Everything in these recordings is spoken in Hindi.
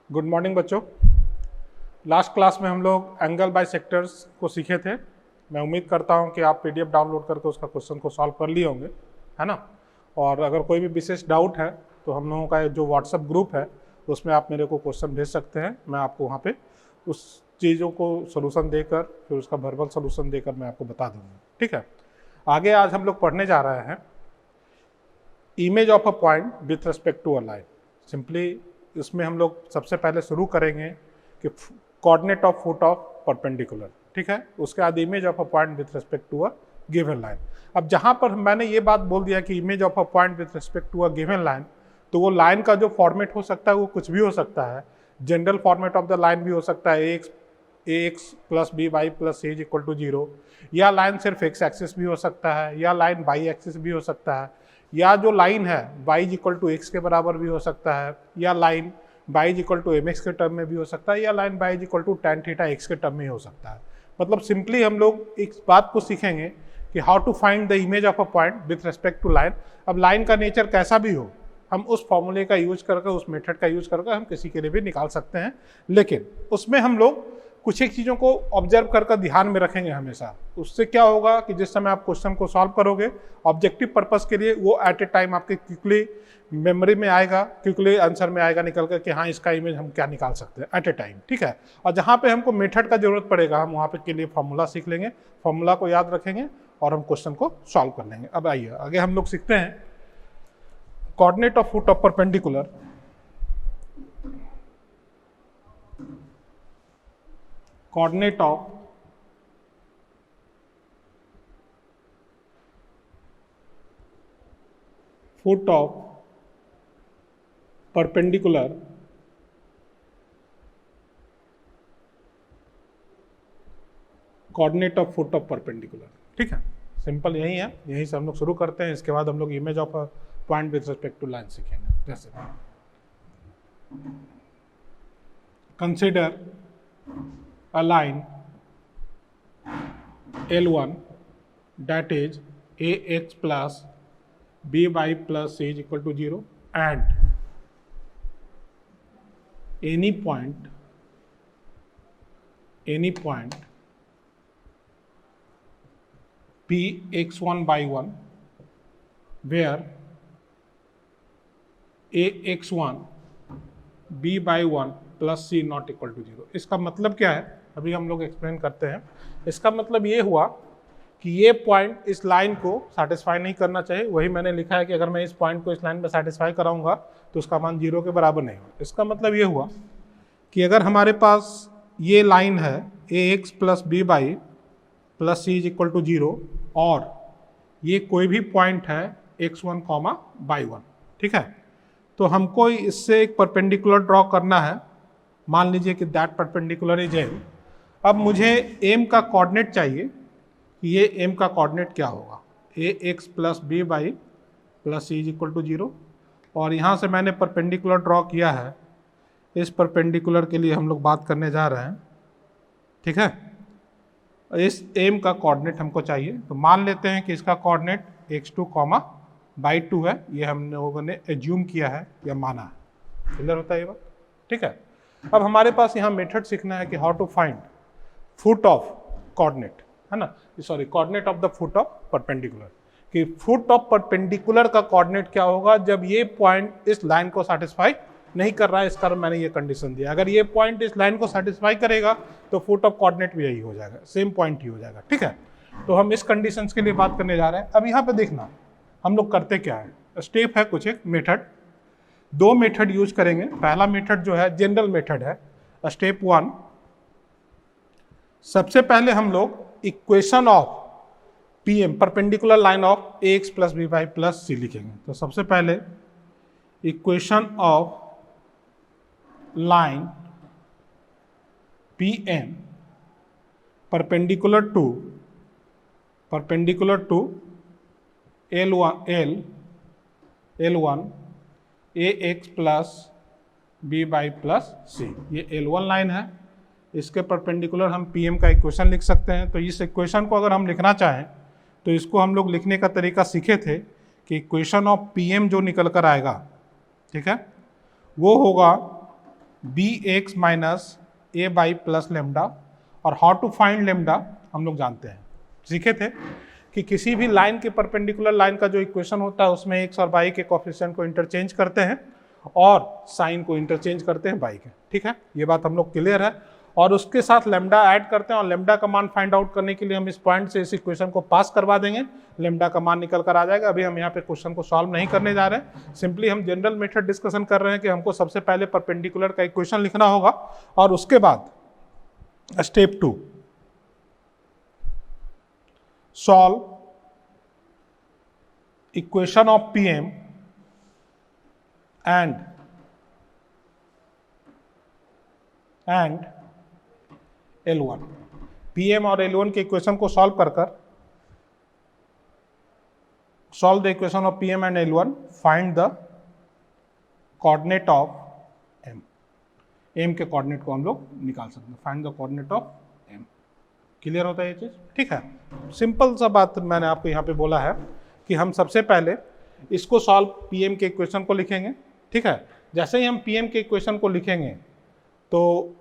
गुड मॉर्निंग बच्चों। लास्ट क्लास में हम लोग एंगल बाय सेक्टर्स को सीखे थे। मैं उम्मीद करता हूं कि आप पीडीएफ डाउनलोड करके उसका क्वेश्चन को सॉल्व कर लिए होंगे, है ना। और अगर कोई भी विशेष डाउट है तो हम लोगों का जो व्हाट्सएप ग्रुप है उसमें आप मेरे को क्वेश्चन भेज सकते हैं। मैं आपको वहाँ पे उस चीज़ों को सोल्यूशन देकर फिर उसका वर्बल सोल्यूशन देकर मैं आपको बता दूँगा, ठीक है। आगे आज हम लोग पढ़ने जा रहे हैं image of a point with respect to a line. Simply इसमें हम लोग सबसे पहले शुरू करेंगे कि coordinate of foot of perpendicular, ठीक है। उसके बाद image of a point with respect to a given line. अब जहाँ पर मैंने ये बात बोल दिया कि image of a point with respect to a given line, तो वो लाइन का जो फॉर्मेट हो सकता है वो कुछ भी हो सकता है। General format of the line भी हो सकता है ax plus B Y plus C is equal to 0, या लाइन सिर्फ एक्स एक्सिस भी हो सकता है, या लाइन वाई एक्सिस भी हो सकता है, या जो लाइन है y is equal to x के बराबर भी हो सकता है, या line y is equal to mx के टर्म में भी हो सकता है, या line y is equal to tan theta x के टर्म में हो सकता है। मतलब सिंपली हम लोग इस बात को सीखेंगे कि how to find the image of a point with respect to line. अब लाइन का नेचर कैसा भी हो, हम उस फॉर्मूले का यूज करके, उस मेथड का यूज करके हम किसी के लिए भी निकाल सकते हैं, लेकिन उसमें हम लोग कुछ एक चीज़ों को ऑब्जर्व करके ध्यान में रखेंगे हमेशा। उससे क्या होगा कि जिस समय आप क्वेश्चन को सॉल्व करोगे ऑब्जेक्टिव पर्पस के लिए, वो एट ए टाइम आपके क्विकली मेमोरी में आएगा, क्विकली आंसर में आएगा निकल कर कि हाँ इसका इमेज हम क्या निकाल सकते हैं एट ए टाइम, ठीक है। और जहाँ पे हमको मेथड का जरूरत पड़ेगा हम वहाँ पे के लिए फॉर्मूला सीख लेंगे, फॉर्मूला को याद रखेंगे और हम क्वेश्चन को सॉल्व कर लेंगे। अब आइए आगे हम लोग सीखते हैं coordinate of foot of perpendicular. Coordinate of foot of perpendicular coordinate of foot of perpendicular, ठीक है। सिंपल यही है, यहीं से हम लोग शुरू करते हैं। इसके बाद हम लोग image of a point with respect to line सीखेंगे। जैसे consider a line L1 that is ax plus by plus c is equal to 0 and any point p x1 by 1 where ax1 b by 1 plus C not equal to 0। इसका मतलब क्या है, अभी हम लोग एक्सप्लेन करते हैं। इसका मतलब ये हुआ कि ये पॉइंट इस लाइन को सेटिस्फाई नहीं करना चाहिए। वही मैंने लिखा है कि अगर मैं इस पॉइंट को इस लाइन में सेटिस्फाई कराऊंगा तो उसका मान 0 के बराबर नहीं होगा। इसका मतलब ये हुआ कि अगर हमारे पास ये लाइन है ax plus B Y plus C is equal to 0 और ये कोई भी पॉइंट है x1 कॉमा y1, ठीक है, तो हमको इससे एक परपेंडिकुलर ड्रॉ करना है। मान लीजिए कि दैट परपेंडिकुलर इज एम। अब मुझे एम का कोऑर्डिनेट चाहिए कि ये एम का कोऑर्डिनेट क्या होगा, ax plus B Y plus C is equal to 0, और यहाँ से मैंने परपेंडिकुलर ड्रॉ किया है। इस परपेंडिकुलर के लिए हम लोग बात करने जा रहे हैं, ठीक है। इस एम का कोऑर्डिनेट हमको चाहिए, तो मान लेते हैं कि इसका कोऑर्डिनेट x2 कॉमा y2 है। ये हम लोगों ने एज्यूम किया है या माना है। क्लियर होता है ये बात, ठीक है। अब हमारे पास यहाँ मेथड सीखना है कि how to find foot of coordinate, है ना, sorry coordinate of the foot of perpendicular. कि फुट ऑफ परपेंडिकुलर का कोऑर्डिनेट क्या होगा जब ये पॉइंट इस लाइन को सेटिस्फाई नहीं कर रहा है। इस कारण मैंने ये कंडीशन दिया, अगर ये पॉइंट इस लाइन को सेटिस्फाई करेगा तो फुट ऑफ कोऑर्डिनेट भी यही हो जाएगा, सेम पॉइंट ही हो जाएगा, ठीक है। तो हम इस कंडीशन के लिए बात करने जा रहे हैं। अब यहाँ पे देखना हम लोग करते क्या है, स्टेप है कुछ एक मेथड, दो मेथड यूज करेंगे। पहला मेथड जो है जनरल मेथड है, स्टेप 1। सबसे पहले हम लोग equation of PM perpendicular line of ax plus B Y plus C लिखेंगे। तो सबसे पहले equation of line PM perpendicular to L1 ax plus B Y plus C. ये L1 लाइन है, इसके परपेंडिकुलर हम पी एम का इक्वेशन लिख सकते हैं। तो इस इक्वेशन को अगर हम लिखना चाहें तो इसको हम लोग लिखने का तरीका सीखे थे कि इक्वेशन ऑफ पी एम जो निकल कर आएगा, ठीक है, वो होगा B X minus A Y plus lambda. और हाउ टू फाइंड लेमडा हम लोग जानते हैं, सीखे थे कि किसी भी लाइन के परपेंडिकुलर लाइन का जो इक्वेशन होता है उसमें एक्स और वाई के कोफिशिएंट को इंटरचेंज करते हैं और साइन को इंटरचेंज करते हैं वाई के, ठीक है, ये बात हम लोग क्लियर है। और उसके साथ लेमडा ऐड करते हैं और लेमडा का मान फाइंड आउट करने के लिए हम इस पॉइंट से इस इक्वेशन को पास करवा देंगे, लेमडा का मान निकल कर आ जाएगा। अभी हम यहाँ पे क्वेश्चन को सॉल्व नहीं करने जा रहे हैं, सिंपली हम जनरल मेथड डिस्कशन कर रहे हैं कि हमको सबसे पहले परपेंडिकुलर का इक्वेशन लिखना होगा और उसके बाद step 2 solve equation of PM and L1। PM और L1 के इक्वेशन को सॉल्व कर solve the equation of PM and L1, find the coordinate of M. M के कोऑर्डिनेट को हम लोग निकाल सकते हैं, find the coordinate of M. Clear होता है ये चीज, ठीक है। सिंपल सा बात मैंने आपको यहाँ पे बोला है कि हम सबसे पहले इसको सॉल्व पीएम के इक्वेशन को लिखेंगे, ठीक है। जैसे ही हम पीएम के इक्वेशन को लिखेंगे तो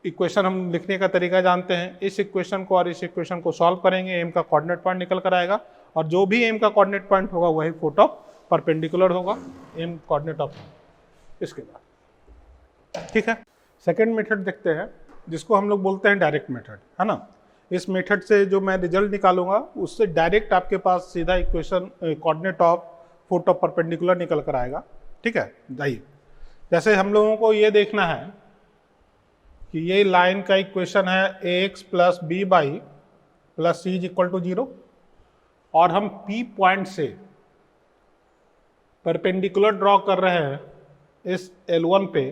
इक्वेशन हम लिखने का तरीका जानते हैं, इस इक्वेशन को और इस इक्वेशन को सॉल्व करेंगे, एम का कोऑर्डिनेट पॉइंट निकल कर आएगा और जो भी एम का कोऑर्डिनेट पॉइंट होगा वही फोट ऑफ परपेंडिकुलर होगा, एम कोऑर्डिनेट ऑफ इसके बाद, ठीक है। सेकंड मेथड देखते हैं जिसको हम लोग बोलते हैं डायरेक्ट मेथड, है ना। इस मेथड से जो मैं रिजल्ट निकालूंगा उससे डायरेक्ट आपके पास सीधा equation coordinate of foot of perpendicular निकल कर आएगा, ठीक है। जाइए, जैसे हम लोगों को ये देखना है कि ये लाइन का इक्वेशन है A X plus B Y plus C is equal to 0 और हम पी पॉइंट से परपेंडिकुलर ड्रॉ कर रहे हैं इस L1 पे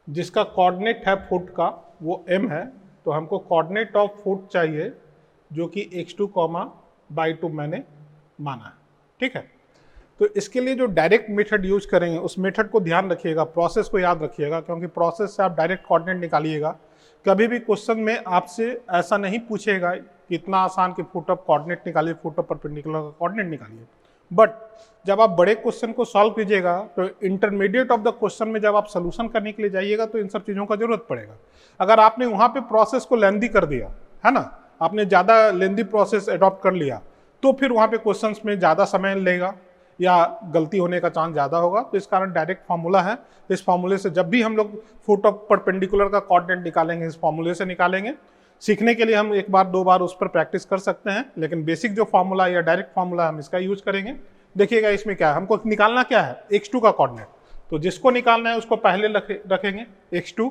जिसका कोऑर्डिनेट है फुट का वो m है। तो हमको कोऑर्डिनेट ऑफ फुट चाहिए जो कि x2 बाई 2 मैंने माना है, ठीक है। तो इसके लिए जो डायरेक्ट मेथड यूज करेंगे उस मेथड को ध्यान रखिएगा, प्रोसेस को याद रखिएगा, क्योंकि प्रोसेस से आप डायरेक्ट कोऑर्डिनेट निकालिएगा। कभी भी क्वेश्चन में आपसे ऐसा नहीं पूछेगा कि इतना आसान कि फुट ऑफ कोऑर्डिनेट निकालिए, फुट ऑफ परपेंडिकुलर का कोऑर्डिनेट निकालिए। बट जब आप बड़े क्वेश्चन को सॉल्व कीजिएगा तो इंटरमीडिएट ऑफ द क्वेश्चन में जब आप सोल्यूशन करने के लिए जाइएगा तो इन सब चीज़ों का जरूरत पड़ेगा। अगर आपने वहाँ पे प्रोसेस को लेंदी कर दिया है ना, आपने ज़्यादा लेंदी प्रोसेस अडॉप्ट कर लिया तो फिर वहाँ पे क्वेश्चंस में ज़्यादा समय लेगा या गलती होने का चांस ज़्यादा होगा। तो इस कारण डायरेक्ट फार्मूला है, इस फार्मूले से जब भी हम लोग फुट ऑफ परपेंडिकुलर का कोऑर्डिनेट निकालेंगे इस फार्मूले से निकालेंगे। सीखने के लिए हम एक बार दो बार उस पर प्रैक्टिस कर सकते हैं, लेकिन बेसिक जो फार्मूला या डायरेक्ट फार्मूला हम इसका यूज करेंगे। देखिएगा इसमें क्या है, हमको निकालना क्या है, x2 का कोऑर्डिनेट। तो जिसको निकालना है उसको पहले रखेंगे x2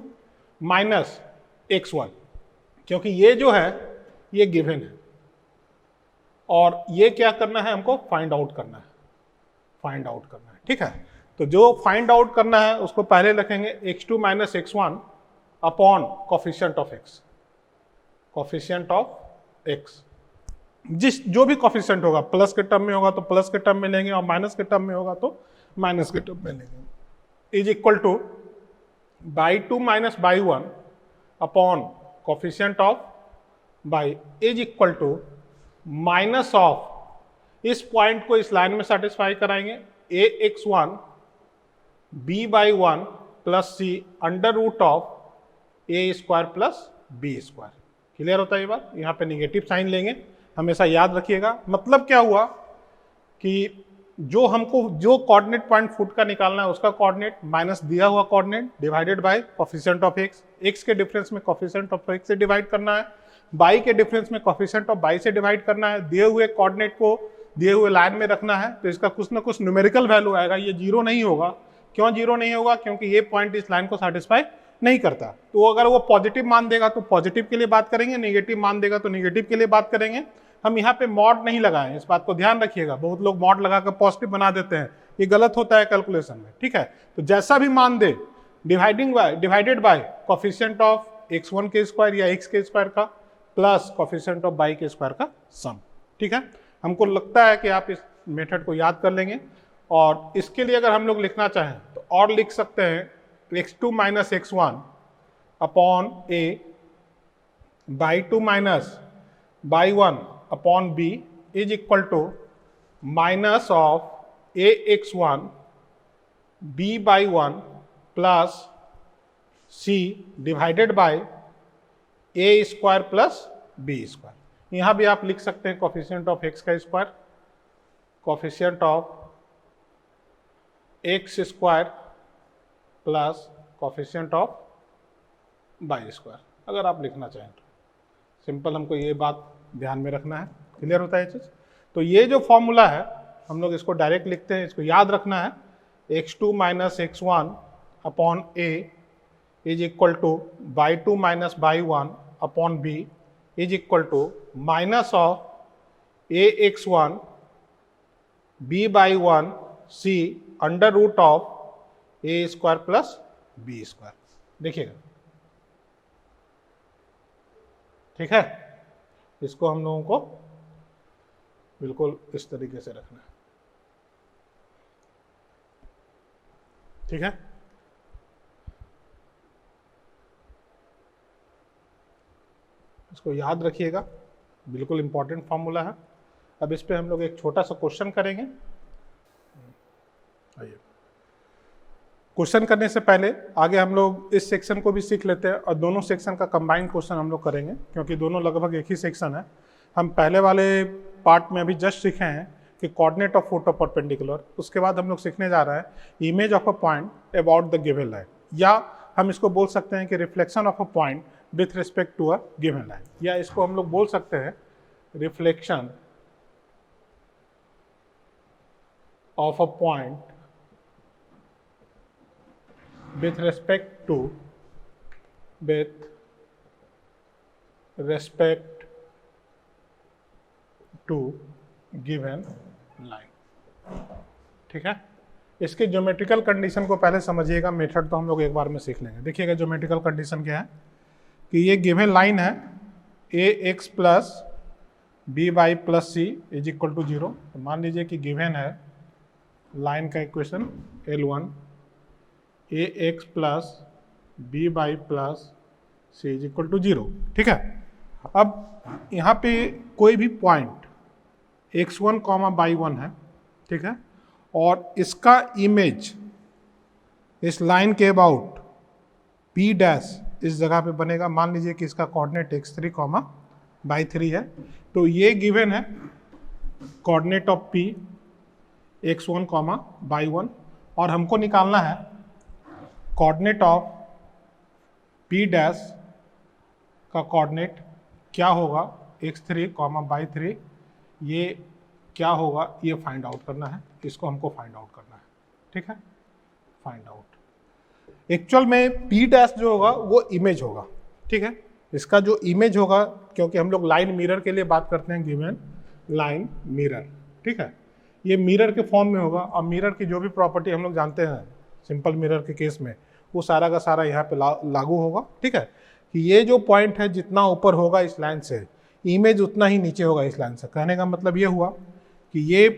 माइनस x1, क्योंकि ये जो है ये गिवन है और ये क्या करना है, हमको फाइंड आउट करना है, फाइंड आउट करना है, ठीक है। तो जो फाइंड आउट करना है उसको पहले रखेंगे x2 minus x1 upon coefficient of x, coefficient of x। जो भी कोफिशिएंट होगा, प्लस के टर्म में होगा तो प्लस के टर्म में लेंगे और माइनस के टर्म में होगा तो माइनस के टर्म में लेंगे, is equal to Y 2 minus Y 1 upon coefficient of Y is equal to minus of, इस पॉइंट को इस लाइन में सेटिस्फाई कराएंगे, ax1 b Y 1 plus C under root of a square plus b square. Clear होता है ये बात। यहाँ पे निगेटिव साइन लेंगे, हमेशा याद रखिएगा। मतलब क्या हुआ कि जो हमको जो कोऑर्डिनेट पॉइंट फुट का निकालना है उसका कोऑर्डिनेट माइनस दिया हुआ coordinate divided by coefficient of x के डिफरेंस में कोफिशिएंट ऑफ x से डिवाइड करना है, y के डिफरेंस में कोफिशिएंट ऑफ y से डिवाइड करना है, दिए हुए कोऑर्डिनेट को दिए हुए लाइन में रखना है। तो इसका कुछ ना कुछ न्यूमेरिकल वैल्यू आएगा, ये जीरो नहीं होगा। क्यों जीरो नहीं होगा? क्योंकि ये पॉइंट इस लाइन को सेटिस्फाई नहीं करता। तो अगर वो पॉजिटिव मान देगा तो पॉजिटिव के लिए बात करेंगे, नेगेटिव मान देगा तो नेगेटिव के लिए बात करेंगे। हम यहाँ पे मॉड नहीं लगाएं, इस बात को ध्यान रखिएगा। बहुत लोग मॉड लगाकर पॉजिटिव बना देते हैं, ये गलत होता है कैलकुलेशन में, ठीक है। तो जैसा भी मान they divided by coefficient of x1 के स्क्वायर या x के स्क्वायर का प्लस कोफिशिएंट ऑफ y के स्क्वायर का सम, ठीक है। हमको लगता है कि आप इस मेथड को याद कर लेंगे और इसके लिए अगर हम लोग लिखना चाहें तो और लिख सकते हैं x2 minus x1 upon A by 2 minus Y 1 upon B is equal to minus of A x 1 B by 1 plus C divided by A square plus B square. यहां भी आप लिख सकते हैं कोफिशिएंट ऑफ एक्स का square, coefficient of x square plus coefficient of by square, अगर आप लिखना चाहें तो। सिंपल हमको ये बात ध्यान में रखना है। क्लियर होता है ये चीज? तो ये जो फॉर्मूला है हम लोग इसको डायरेक्ट लिखते हैं, इसको याद रखना है। x2 minus x1 upon a is equal to Y 2 minus Y 1 upon b is equal to minus of a x1 b Y 1 c under root of a square plus b square. देखिएगा, ठीक है? इसको हम लोगों को बिल्कुल इस तरीके से रखना है, ठीक है? इसको याद रखिएगा, बिल्कुल इंपॉर्टेंट फॉर्मूला है। अब इस पे हम लोग एक छोटा सा क्वेश्चन करेंगे। आइए, क्वेश्चन करने से पहले आगे हम लोग इस सेक्शन को भी सीख लेते हैं और दोनों सेक्शन का कंबाइंड क्वेश्चन हम लोग करेंगे, क्योंकि दोनों लगभग एक ही सेक्शन है। हम पहले वाले पार्ट में अभी जस्ट सीखे हैं कि कोऑर्डिनेट ऑफ फोटो परपेंडिकुलर, उसके बाद हम लोग सीखने जा रहे हैं image of a point about the given line, या हम इसको बोल सकते हैं कि reflection of a point with respect to a given line, या इसको हम लोग बोल सकते हैं reflection of a point with respect to given line, ठीक है? इसके ज्योमेट्रिकल कंडीशन को पहले समझिएगा, मेथड तो हम लोग एक बार में सीख लेंगे। देखिएगा ज्योमेट्रिकल कंडीशन क्या है कि ये गिवन लाइन है A X plus B Y plus C is equal to 0। तो मान लीजिए कि गिवन है लाइन का equation L1 A X plus B Y plus C is equal to 0, ठीक है? अब यहाँ पे कोई भी पॉइंट x1 कॉमा बाई 1 है, ठीक है? और इसका इमेज इस लाइन के अबाउट p डैश इस जगह पे बनेगा। मान लीजिए कि इसका कोऑर्डिनेट x3 कॉमा बाई 3 है, तो ये गिवन है coordinate of p x1 comma by 1, और हमको निकालना है कोऑर्डिनेट ऑफ p डैश का कोऑर्डिनेट क्या होगा x3 कॉमा बाई 3, ये क्या होगा ये फाइंड आउट करना है। इसको हमको फाइंड आउट करना है, ठीक है? फाइंड आउट एक्चुअल में p डैश जो होगा वो इमेज होगा, ठीक है? इसका जो इमेज होगा, क्योंकि हम लोग लाइन मिरर के लिए बात करते हैं, गिवन लाइन मिरर, ठीक है? ये मिरर के फॉर्म में होगा, और मिरर की जो भी प्रॉपर्टी हम लोग जानते हैं सिंपल मिरर के केस में, वो सारा का सारा यहाँ पे लागू होगा, ठीक है? कि ये जो पॉइंट है जितना ऊपर होगा इस लाइन से, इमेज उतना ही नीचे होगा इस लाइन से। कहने का मतलब ये हुआ कि ये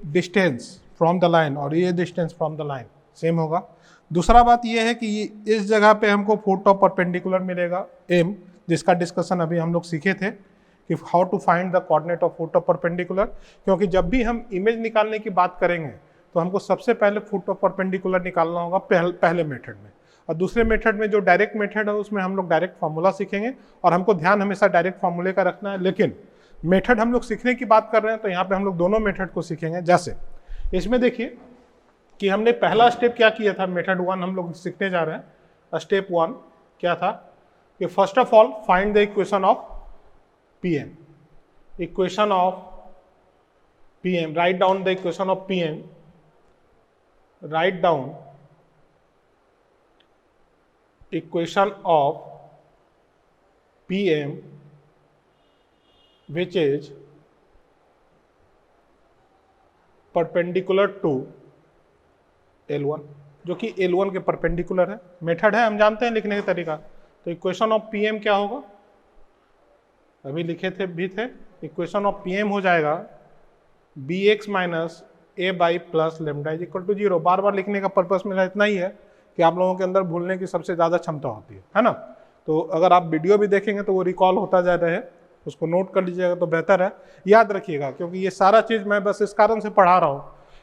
डिस्टेंस फ्रॉम द लाइन और ये distance from the line same होगा। दूसरा बात ये है कि इस जगह पे हमको फोटो परपेंडिकुलर मिलेगा m, जिसका डिस्कशन अभी हम लोग सीखे थे कि how to find the coordinate of foot of perpendicular. क्योंकि जब भी हम इमेज निकालने की बात करेंगे तो हमको सबसे पहले फोटो परपेंडिकुलर निकालना होगा पहले मेथड में, और दूसरे मेथड में जो डायरेक्ट मेथड है उसमें हम लोग डायरेक्ट फार्मूला सीखेंगे, और हमको ध्यान हमेशा डायरेक्ट फार्मूले का रखना है। लेकिन मेथड हम लोग सीखने की बात कर रहे हैं तो यहाँ पे हम लोग दोनों मेथड को सीखेंगे। जैसे इसमें देखिए कि हमने पहला स्टेप क्या किया था, मेथड 1 हम लोग सीखने जा रहे हैं। स्टेप 1 क्या था कि first of all find the equation of Pm, equation of Pm, write down the equation of Pm, write down equation of Pm which is perpendicular to L1, जो कि L1 के परपेंडिकुलर है। मेथड है, हम जानते हैं लिखने का तरीका। तो इक्वेशन ऑफ Pm क्या होगा, अभी लिखे थे भी थे, इक्वेशन ऑफ Pm हो जाएगा bx minus A Y plus lambda is equal to 0। बार बार लिखने का पर्पस मेरा इतना ही है कि आप लोगों के अंदर भूलने की सबसे ज़्यादा क्षमता होती है ना? तो अगर आप वीडियो भी देखेंगे तो वो रिकॉल होता जा रहा है, उसको नोट कर लीजिएगा तो बेहतर है। याद रखिएगा, क्योंकि ये सारा चीज़ मैं बस इस कारण से पढ़ा रहा हूँ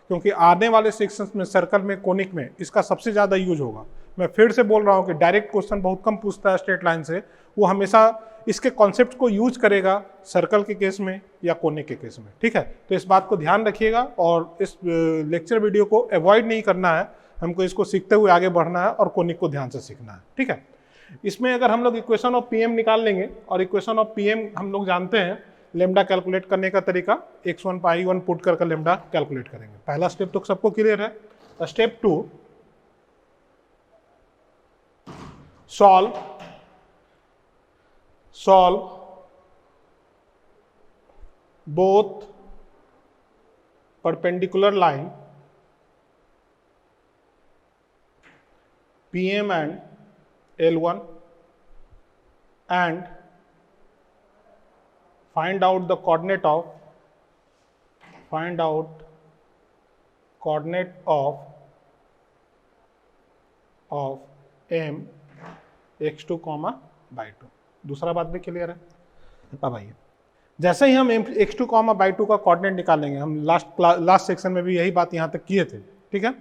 क्योंकि आने वाले सेक्शंस में सर्कल में, कोनिक में इसका सबसे ज़्यादा यूज होगा। मैं फिर से बोल रहा हूँ कि डायरेक्ट क्वेश्चन बहुत कम पूछता है स्ट्रेट लाइन से, वो हमेशा इसके कॉन्सेप्ट को यूज करेगा सर्कल के केस में या कोनिक के केस में। ठीक है, तो इस बात को ध्यान रखिएगा और इस लेक्चर वीडियो को अवॉइड नहीं करना है, हमको इसको सीखते हुए आगे बढ़ना है और कोनिक को ध्यान से सीखना है। ठीक है, इसमें अगर हम लोग इक्वेशन ऑफ पीएम निकाल लेंगे, और इक्वेशन ऑफ पीएम हम लोग जानते हैं लेमडा कैलकुलेट करने का तरीका, x1 पाई 1 पुट करके लेमडा कैलकुलेट करेंगे। पहला स्टेप तो सबको क्लियर है। Step 2, solve both perpendicular line PM and L1 and find out the coordinate of M x2 by 2। दूसरा बात भी क्लियर है। अब आइए, जैसे ही हम x2 by 2 का कोऑर्डिनेट निकालेंगे, हम लास्ट सेक्शन में भी यही बात यहाँ तक किए थे। ठीक है,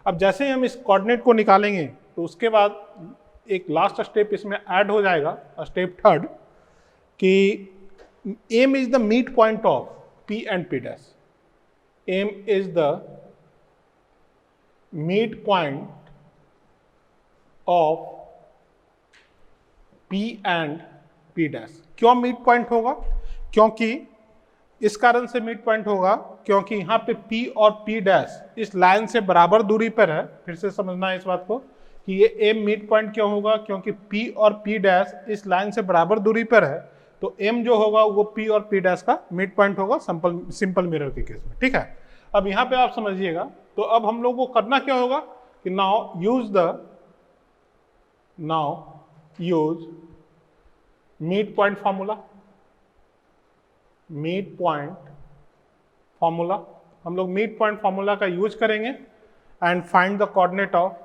अब जैसे ही हम इस कोऑर्डिनेट को निकालेंगे तो उसके बाद एक लास्ट स्टेप इसमें ऐड हो जाएगा, स्टेप थर्ड, कि M is the midpoint of P and P dash। M is the midpoint of P and P dash। क्यों मिड पॉइंट होगा? क्योंकि इस कारण से मिड पॉइंट होगा क्योंकि यहाँ पे P और P डैश इस लाइन से बराबर दूरी पर है। फिर से समझना है इस बात को कि ये M मिड पॉइंट क्यों होगा, क्योंकि P और P डैश इस लाइन से बराबर दूरी पर है, तो M जो होगा वो P और P डैश का मिड पॉइंट होगा सिंपल मिरर के केस में। ठीक है, अब यहाँ पे आप समझिएगा, तो अब हम लोग को करना क्या होगा कि now use mid point formula. हम लोग मिड पॉइंट फार्मूला का यूज करेंगे and find the coordinate of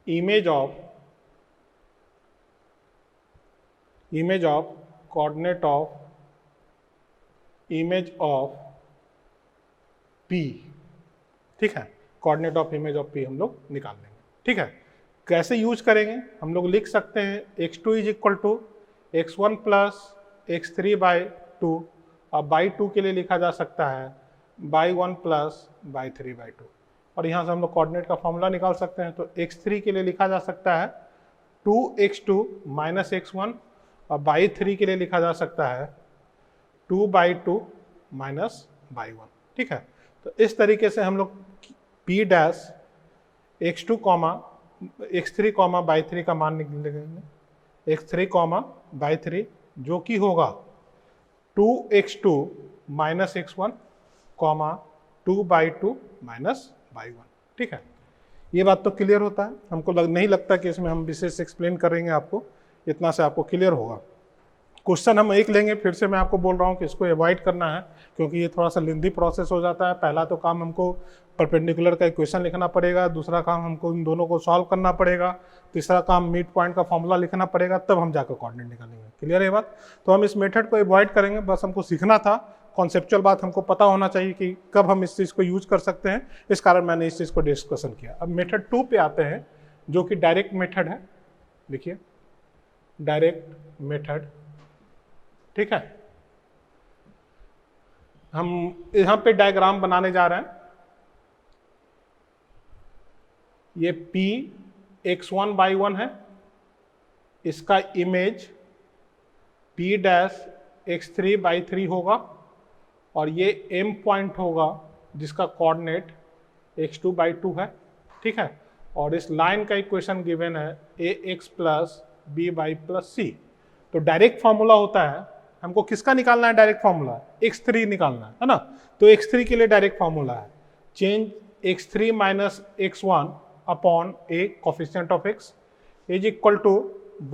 image of P। ठीक है, coordinate of image of P हम लोग निकाल लेंगे। ठीक है, कैसे यूज करेंगे? हम लोग लिख सकते हैं x2 is equal to x1 plus x3 by 2, और बाई 2 के लिए लिखा जा सकता है बाई 1 प्लस बाई 3 बाई 2, और यहाँ से हम लोग कोऑर्डिनेट का फॉर्मूला निकाल सकते हैं। तो x3 के लिए लिखा जा सकता है 2x2 माइनस x1, और बाई 3 के लिए लिखा जा सकता है 2 बाई 2 माइनस बाई 1। ठीक है, तो इस तरीके से हम लोग P dash x2 x3 by 3 का मान निकालेंगे, x3 बाई 3 जो कि होगा 2x2 minus x1 2 by 2 minus Y 1। ठीक है, ये बात तो क्लियर होता है। हमको नहीं लगता कि इसमें हम विशेष एक्सप्लेन करेंगे, आपको इतना से आपको क्लियर होगा। क्वेश्चन हम एक लेंगे, फिर से मैं आपको बोल रहा हूँ कि इसको अवॉइड करना है क्योंकि ये थोड़ा सा लेंथी प्रोसेस हो जाता है। पहला तो काम हमको परपेंडिकुलर का इक्वेशन लिखना पड़ेगा, दूसरा काम हमको इन दोनों को सॉल्व करना पड़ेगा, तीसरा काम मिड पॉइंट का फॉर्मूला लिखना पड़ेगा, तब हम जाकर कोऑर्डिनेट निकालेंगे। क्लियर है बात? तो हम इस मेथड को अवॉइड करेंगे, बस हमको सीखना था। कॉन्सेप्चुअल बात हमको पता होना चाहिए कि कब हम इस चीज़ को यूज कर सकते हैं, इस कारण मैंने इस चीज़ को डिस्कशन किया। अब मेथड 2 पे आते हैं जो कि डायरेक्ट मेथड है। देखिए, डायरेक्ट मेथड। ठीक है, हम यहां पे डायग्राम बनाने जा रहे हैं। ये P x1 बाई 1 है, इसका image P dash x3 by 3 होगा, और ये M पॉइंट होगा जिसका कोऑर्डिनेट x2 बाई 2 है। ठीक है, और इस लाइन का इक्वेशन गिवन है ax plus b by plus c। तो डायरेक्ट फॉर्मूला होता है, हमको किसका निकालना है? डायरेक्ट फॉर्मूला x3 निकालना है ना। तो x3 के लिए डायरेक्ट फॉर्मूला है change x3 minus x1 upon a coefficient of x is equal to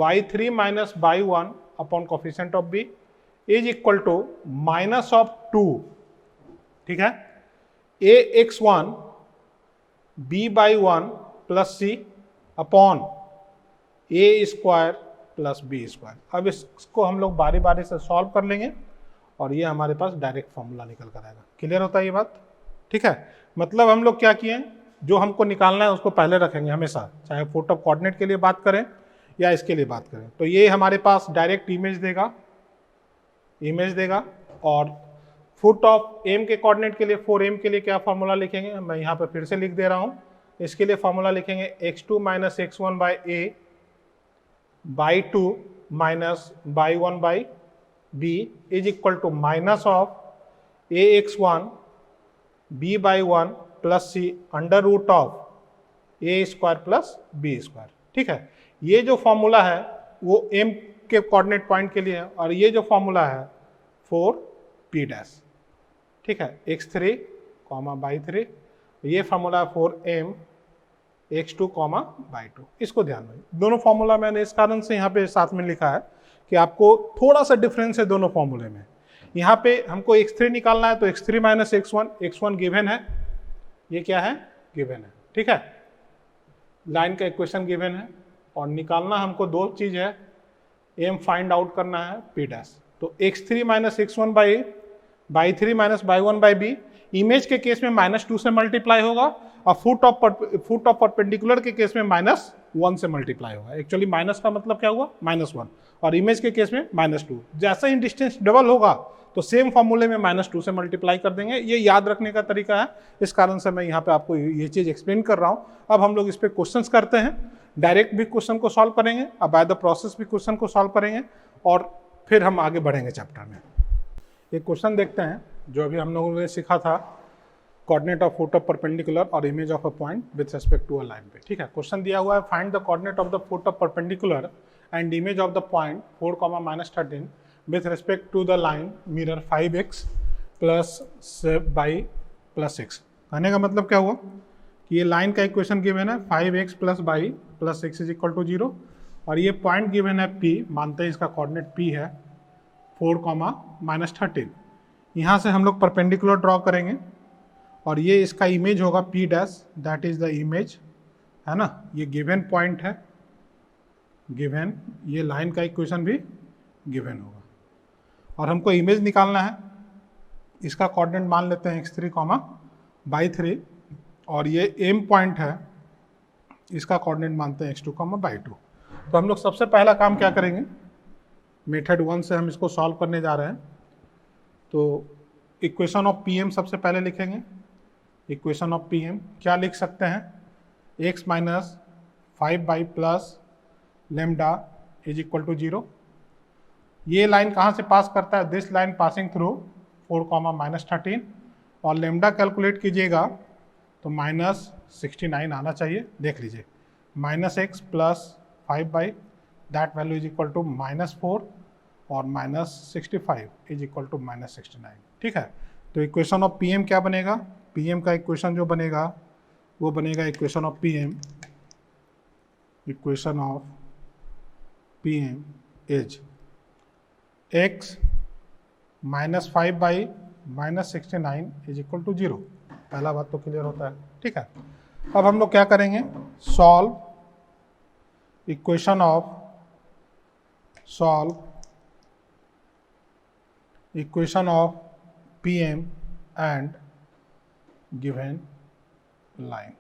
y3 minus y1 upon coefficient of b is equal to minus of 2 ठीक है। ax1 b/1 plus C upon a square plus B square. अब इसको हम लोग बारी बारी से सॉल्व कर लेंगे और ये हमारे पास डायरेक्ट फॉर्मूला निकल कर आएगा। क्लियर होता है ये बात? ठीक है, मतलब हम लोग क्या किए, जो हमको निकालना है उसको पहले रखेंगे हमेशा, चाहे फुट ऑफ कोऑर्डिनेट के लिए बात करें या इसके लिए बात करें। तो ये हमारे पास डायरेक्ट इमेज देगा और फुट ऑफ एम के कोऑर्डिनेट के लिए 4m के लिए क्या फॉर्मूला लिखेंगे, मैं यहाँ पे फिर से लिख दे रहा हूँ। इसके लिए फॉर्मूला लिखेंगे x2 minus x1 by a Y 2 minus Y 1 by b is equal to minus of ax1 b/1 plus C under root of a square plus b square. ठीक है, ये जो फॉर्मूला है वो m के कोऑर्डिनेट पॉइंट के लिए है और ये जो फॉर्मूला है 4p डैश। ठीक है, x3 बाई 3, ये फॉर्मूला है 4m x2 बाई 2। इसको ध्यान में, दोनों फॉर्मूला मैंने इस कारण से यहाँ पे साथ में लिखा है कि आपको थोड़ा सा डिफरेंस है दोनों फॉर्मूले में। यहाँ पे हमको x3 निकालना है तो x3 माइनस x1 गिवन है, ये क्या है, गिवन है। ठीक है, लाइन का इक्वेशन गिवन है और निकालना हमको दो चीज है, m फाइंड आउट करना है p डैश। तो x3 minus x1 by 3 minus Y 1 by b, image के केस में -2 से मल्टीप्लाई होगा और फुट ऑफ परपेंडिकुलर के केस में -1 से मल्टीप्लाई होगा। एक्चुअली माइनस का मतलब क्या हुआ, -1, और इमेज के केस में -2। जैसे ही डिस्टेंस डबल होगा तो सेम फॉर्मूले में -2 से मल्टीप्लाई कर देंगे। ये याद रखने का तरीका है, इस कारण से मैं यहाँ पे आपको ये चीज एक्सप्लेन कर रहा हूँ। अब हम लोग इस पे क्वेश्चंस करते हैं, डायरेक्ट भी क्वेश्चन को सॉल्व करेंगे और बाय द प्रोसेस भी क्वेश्चन को सॉल्व करेंगे और फिर हम आगे बढ़ेंगे चैप्टर में। एक क्वेश्चन देखते हैं जो अभी हम लोगों ने सीखा था, coordinate of foot of perpendicular और image of a point with respect to a line पे। ठीक है, क्वेश्चन दिया हुआ है, find the coordinate of the foot of perpendicular and image of the point 4, -13 with respect to the line mirror 5x plus Y plus 6। कहने का मतलब क्या हुआ कि ये लाइन का इक्वेशन गिवन है 5x plus Y plus 6 is equal to 0 और ये पॉइंट गिवन है p, मानते हैं इसका कोऑर्डिनेट p है 4, -13। यहाँ से हम लोग परपेंडिकुलर ड्रॉ करेंगे और ये इसका इमेज होगा p dash, that is the image, है ना। ये गिवन पॉइंट है, गिवन, ये लाइन का इक्वेशन भी गिवन होगा और हमको इमेज निकालना है। इसका कोऑर्डिनेट मान लेते हैं x3, बाई 3 और ये m पॉइंट है, इसका कोऑर्डिनेट मानते हैं x2, बाई 2। तो हम लोग सबसे पहला काम क्या करेंगे, मेथड 1 से हम इसको सॉल्व करने जा रहे हैं। तो इक्वेशन ऑफ pm सबसे पहले लिखेंगे। इक्वेशन ऑफ pm क्या लिख सकते हैं, x minus 5 y plus lambda is equal to 0। ये लाइन कहाँ से पास करता है, दिस लाइन पासिंग थ्रू 4, -13 और लेमडा कैलकुलेट कीजिएगा तो -69 आना चाहिए। देख लीजिए, -x plus 5 y that value is equal to -4 और -65 इज इक्वल टू -69। ठीक है, तो इक्वेशन ऑफ pm क्या बनेगा, pm का इक्वेशन जो बनेगा वो बनेगा equation of pm, equation of pm is x -5 y -69 is equal to 0। पहला बात तो क्लियर होता है। ठीक है, अब हम लोग क्या करेंगे, solve equation of pm and given line,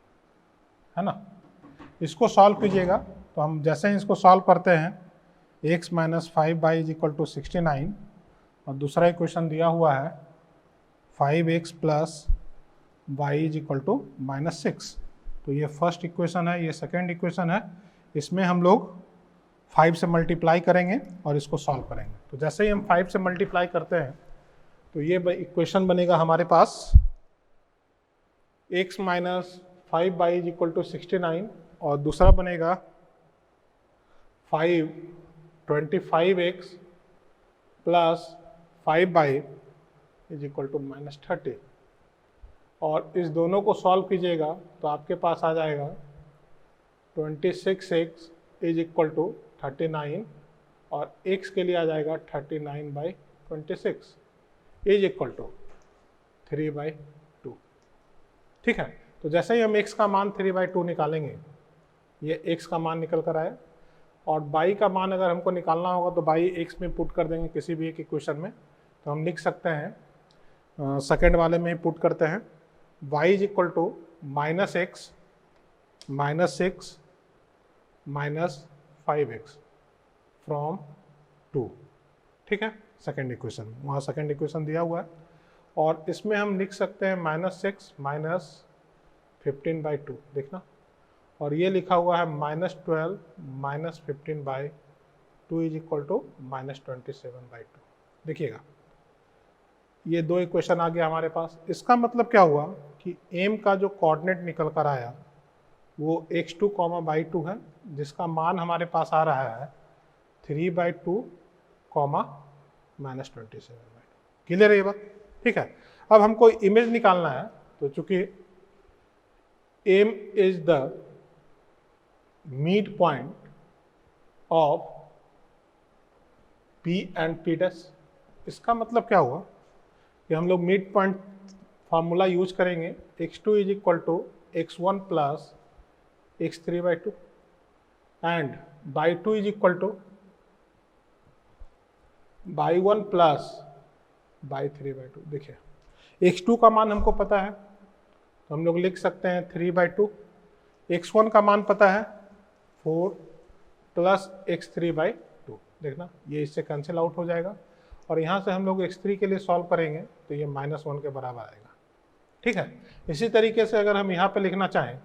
है ना। इसको सॉल्व कीजिएगा तो हम जैसे ही इसको सॉल्व करते हैं, x minus 5 y is equal to 69 और दूसरा इक्वेशन दिया हुआ है 5x plus y is equal to -6। तो ये फर्स्ट इक्वेशन है, ये सेकेंड इक्वेशन है। इसमें हम लोग 5 से मल्टीप्लाई करेंगे और इसको सॉल्व करेंगे। तो जैसे ही हम 5 से मल्टीप्लाई करते हैं तो ये इक्वेशन बनेगा हमारे पास x minus 5 y is equal to 69 और दूसरा बनेगा 25x plus 5 y is equal to -30 और इस दोनों को सॉल्व कीजिएगा तो आपके पास आ जाएगा 26x इज इक्वल टू 39 और x के लिए आ जाएगा 39/26 इज इक्वल टू 3/2। ठीक है, तो जैसे ही हम x का मान 3/2 निकालेंगे, ये x का मान निकल कर आया, और y का मान अगर हमको निकालना होगा तो y x में पुट कर देंगे किसी भी एक इक्वेशन में। तो हम लिख सकते हैं, सेकेंड वाले में ही पुट करते हैं, y is equal to -x -6 -5x from 2। ठीक है, सेकेंड इक्वेशन, वहाँ सेकेंड इक्वेशन दिया हुआ है, और इसमें हम लिख सकते हैं -6 -15/2, देखना, और ये लिखा हुआ है -12 -15/2 इज इक्वल टू -27/2। देखिएगा, ये दो इक्वेशन आ गया हमारे पास। इसका मतलब क्या हुआ कि m का जो कोऑर्डिनेट निकल कर आया वो x2, y2 है, जिसका मान हमारे पास आ रहा है 3/2, -27/2। क्लियर है ये बात? ठीक है, अब हमको इमेज निकालना है, तो चूंकि m is the mid point of p and p dash, इसका मतलब क्या हुआ कि हम लोग मिड पॉइंट फार्मूला यूज करेंगे, x2 is equal to x1 plus x3/2 and y2 is equal to y1 plus y3/2। देखिए, x2 का मान हमको पता है, तो हम लोग लिख सकते हैं 3/2, x1 का मान पता है 4 प्लस x3/2। देखना, ये इससे कैंसिल आउट हो जाएगा, और यहाँ से हम लोग x3 के लिए सॉल्व करेंगे तो ये -1 के बराबर आएगा। ठीक है, इसी तरीके से अगर हम यहाँ पे लिखना चाहें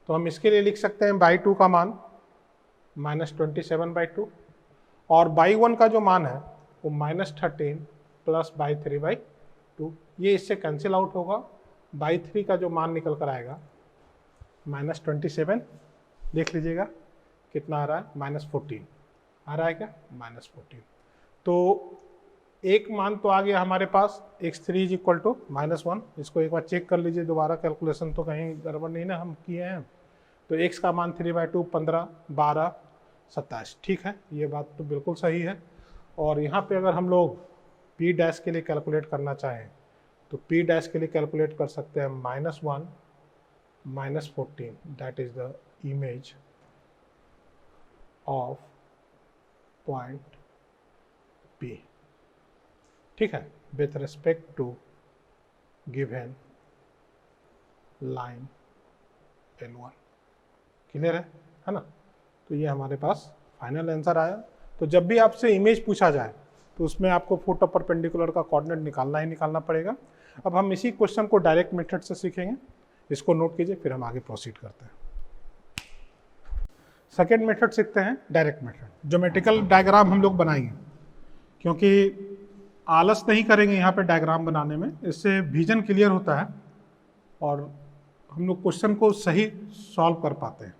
तो हम इसके लिए लिख सकते हैं y2 का मान -27/2, और y1 का जो मान है वो -13 प्लस y3/2, ये इससे कैंसिल आउट होगा। y3 का जो मान निकल कर आएगा -27, देख लीजिएगा कितना आ रहा है, -14 आ रहा है क्या, -14। तो एक मान तो आ गया हमारे पास, x3 इज इक्वल टू -1। इसको एक बार चेक कर लीजिए दोबारा, कैलकुलेशन तो कहीं गड़बड़ नहीं ना हम किए हैं। तो x का मान 3/2, 15, 12, 27। ठीक है, ये बात तो बिल्कुल सही है। और यहाँ पे अगर हम लोग p डैश के लिए कैलकुलेट करना चाहें तो p डैश के लिए कैलकुलेट कर सकते हैं -1 -14, that is the image of point P। ठीक है, with respect to given line L1। Clear है ना? तो ये हमारे पास फाइनल आंसर आया। तो जब भी आपसे इमेज पूछा जाए तो उसमें आपको फुट ऑफ परपेंडिकुलर का कोऑर्डिनेट निकालना पड़ेगा। अब हम इसी क्वेश्चन को डायरेक्ट मेथड से सीखेंगे, इसको नोट कीजिए, फिर हम आगे प्रोसीड करते हैं। सेकेंड मेथड सीखते हैं, डायरेक्ट मेथड। ज्योमेट्रिकल डायग्राम हम लोग बनाएंगे, क्योंकि आलस नहीं करेंगे यहाँ पे डायग्राम बनाने में, इससे विजन क्लियर होता है और हम लोग क्वेश्चन को सही सॉल्व कर पाते हैं।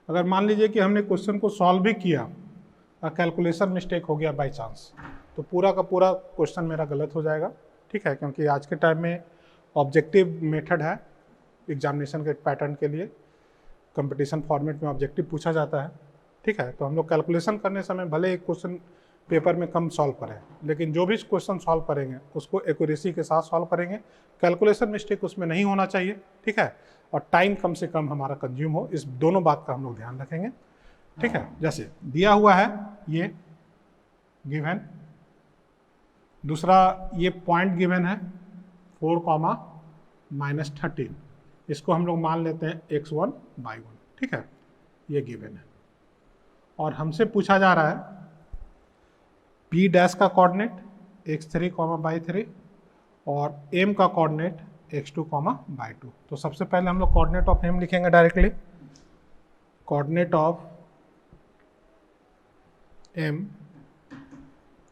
अगर मान लीजिए कि हमने क्वेश्चन को सॉल्व भी किया और कैलकुलेशन मिस्टेक हो गया बाय चांस, तो पूरा का पूरा क्वेश्चन मेरा गलत हो जाएगा। ठीक है, क्योंकि आज के टाइम में ऑब्जेक्टिव मेथड है एग्जामिनेशन के पैटर्न के लिए, कंपटीशन फॉर्मेट में ऑब्जेक्टिव पूछा जाता है। ठीक है, तो हम लोग कैलकुलेशन करने समय भले एक क्वेश्चन पेपर में कम सॉल्व करें, लेकिन जो भी क्वेश्चन सॉल्व करेंगे उसको एक्यूरेसी के साथ सॉल्व करेंगे, कैलकुलेशन मिस्टेक उसमें नहीं होना चाहिए। ठीक है, और टाइम कम से कम हमारा कंज्यूम हो, इस दोनों बात का हम लोग ध्यान रखेंगे। ठीक है, जैसे दिया हुआ है ये गिवन, दूसरा ये पॉइंट गिवन है 4, -13, इसको हम लोग मान लेते हैं x1, y1। ठीक है, ये गिवन है, और हमसे पूछा जा रहा है p डैश का कोऑर्डिनेट x3, y3 और m का कोऑर्डिनेट x2, y2। तो सबसे पहले हम लोग कोऑर्डिनेट ऑफ m लिखेंगे डायरेक्टली। कोऑर्डिनेट ऑफ m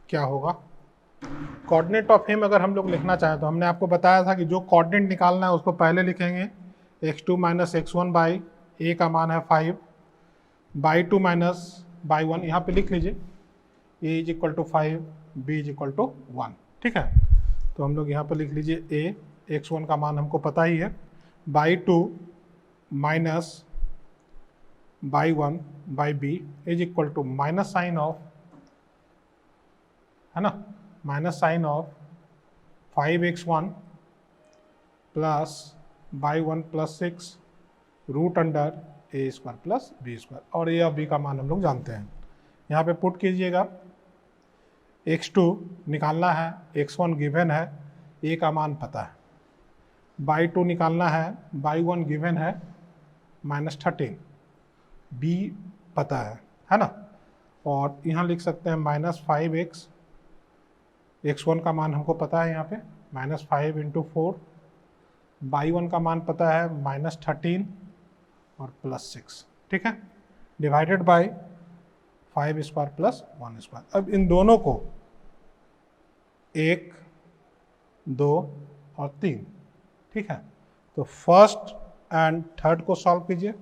क्या होगा? कोऑर्डिनेट ऑफ m अगर हम लोग लिखना चाहें तो हमने आपको बताया था कि जो कोऑर्डिनेट निकालना है उसको पहले लिखेंगे x2 - x1 बाई a का मान है 5, y2 - y1, यहाँ पे लिख लीजिए a is equal to 5, b is equal to 1। ठीक है, तो हम लोग यहाँ पे लिख लीजिए a, x1 का मान हमको पता ही है, y2 minus y1 by b is equal to minus sign of, है ना, minus sign of 5x1 plus y 1 plus 6 root under a square plus B square, और ए और बी का मान हम लोग जानते हैं। यहाँ पे पुट कीजिएगा, x2 निकालना है, x1 गिवन है, a का मान पता है, बाई 2 निकालना है, बाई 1 गिवन है -13, b पता है ना, और यहाँ लिख सकते हैं -5x, x1 का मान हमको पता है यहाँ पे -5 × 4, बाई 1 का मान पता है -13 और +6, ठीक है, divided by 5 square plus 1 square. अब इन दोनों को 1, 2 और 3, ठीक है, तो फर्स्ट एंड थर्ड को सॉल्व कीजिए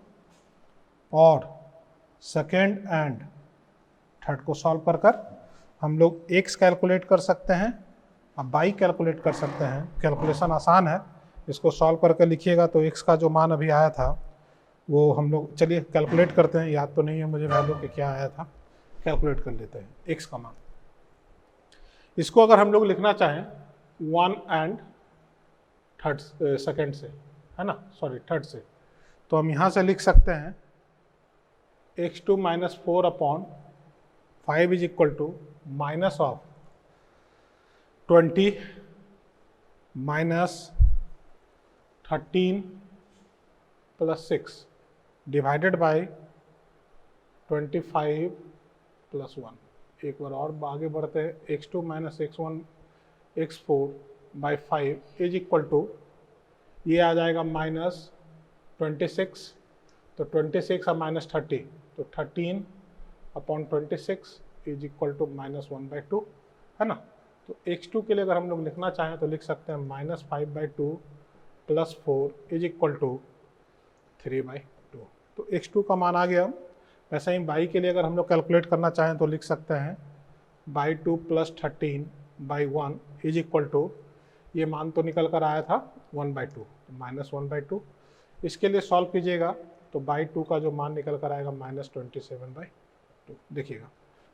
और सेकेंड एंड थर्ड को सॉल्व कर हम लोग x कैलकुलेट कर सकते हैं और y कैलकुलेट कर सकते हैं। कैलकुलेशन आसान है, इसको सॉल्व करके लिखिएगा तो x का जो मान अभी आया था वो हम लोग, चलिए कैलकुलेट करते हैं, याद तो नहीं है मुझे वैल्यू कि क्या आया था, कैलकुलेट कर लेते हैं x का मान। इसको अगर हम लोग लिखना चाहें 1 एंड थर्ड सेकेंड से, है ना, सॉरी थर्ड से, तो हम यहाँ से लिख सकते हैं x2 - 4 upon 5 is equal to minus of 20 minus 13 plus 6 divided by 25 plus 1। एक बार और आगे बढ़ते हैं, x2 - x1 x4 by 5 is equal to, ये आ जाएगा -26, तो 26 और -30 तो 13 अपॉन 26 इज इक्वल टू -1/2, है ना। तो x2 के लिए अगर हम लोग लिखना चाहें तो लिख सकते हैं -5/2 प्लस 4 इज इक्वल टू 3/2। तो x2 का मान आ गया। वैसे ही y के लिए अगर हम लोग कैलकुलेट करना चाहें तो लिख सकते हैं /2 प्लस 13/1 इज इक्वल टू, ये मान तो निकल कर आया था 1/2, तो -1/2। इसके लिए सॉल्व कीजिएगा तो /2 का जो मान निकल कर आएगा -27/2। देखिएगा,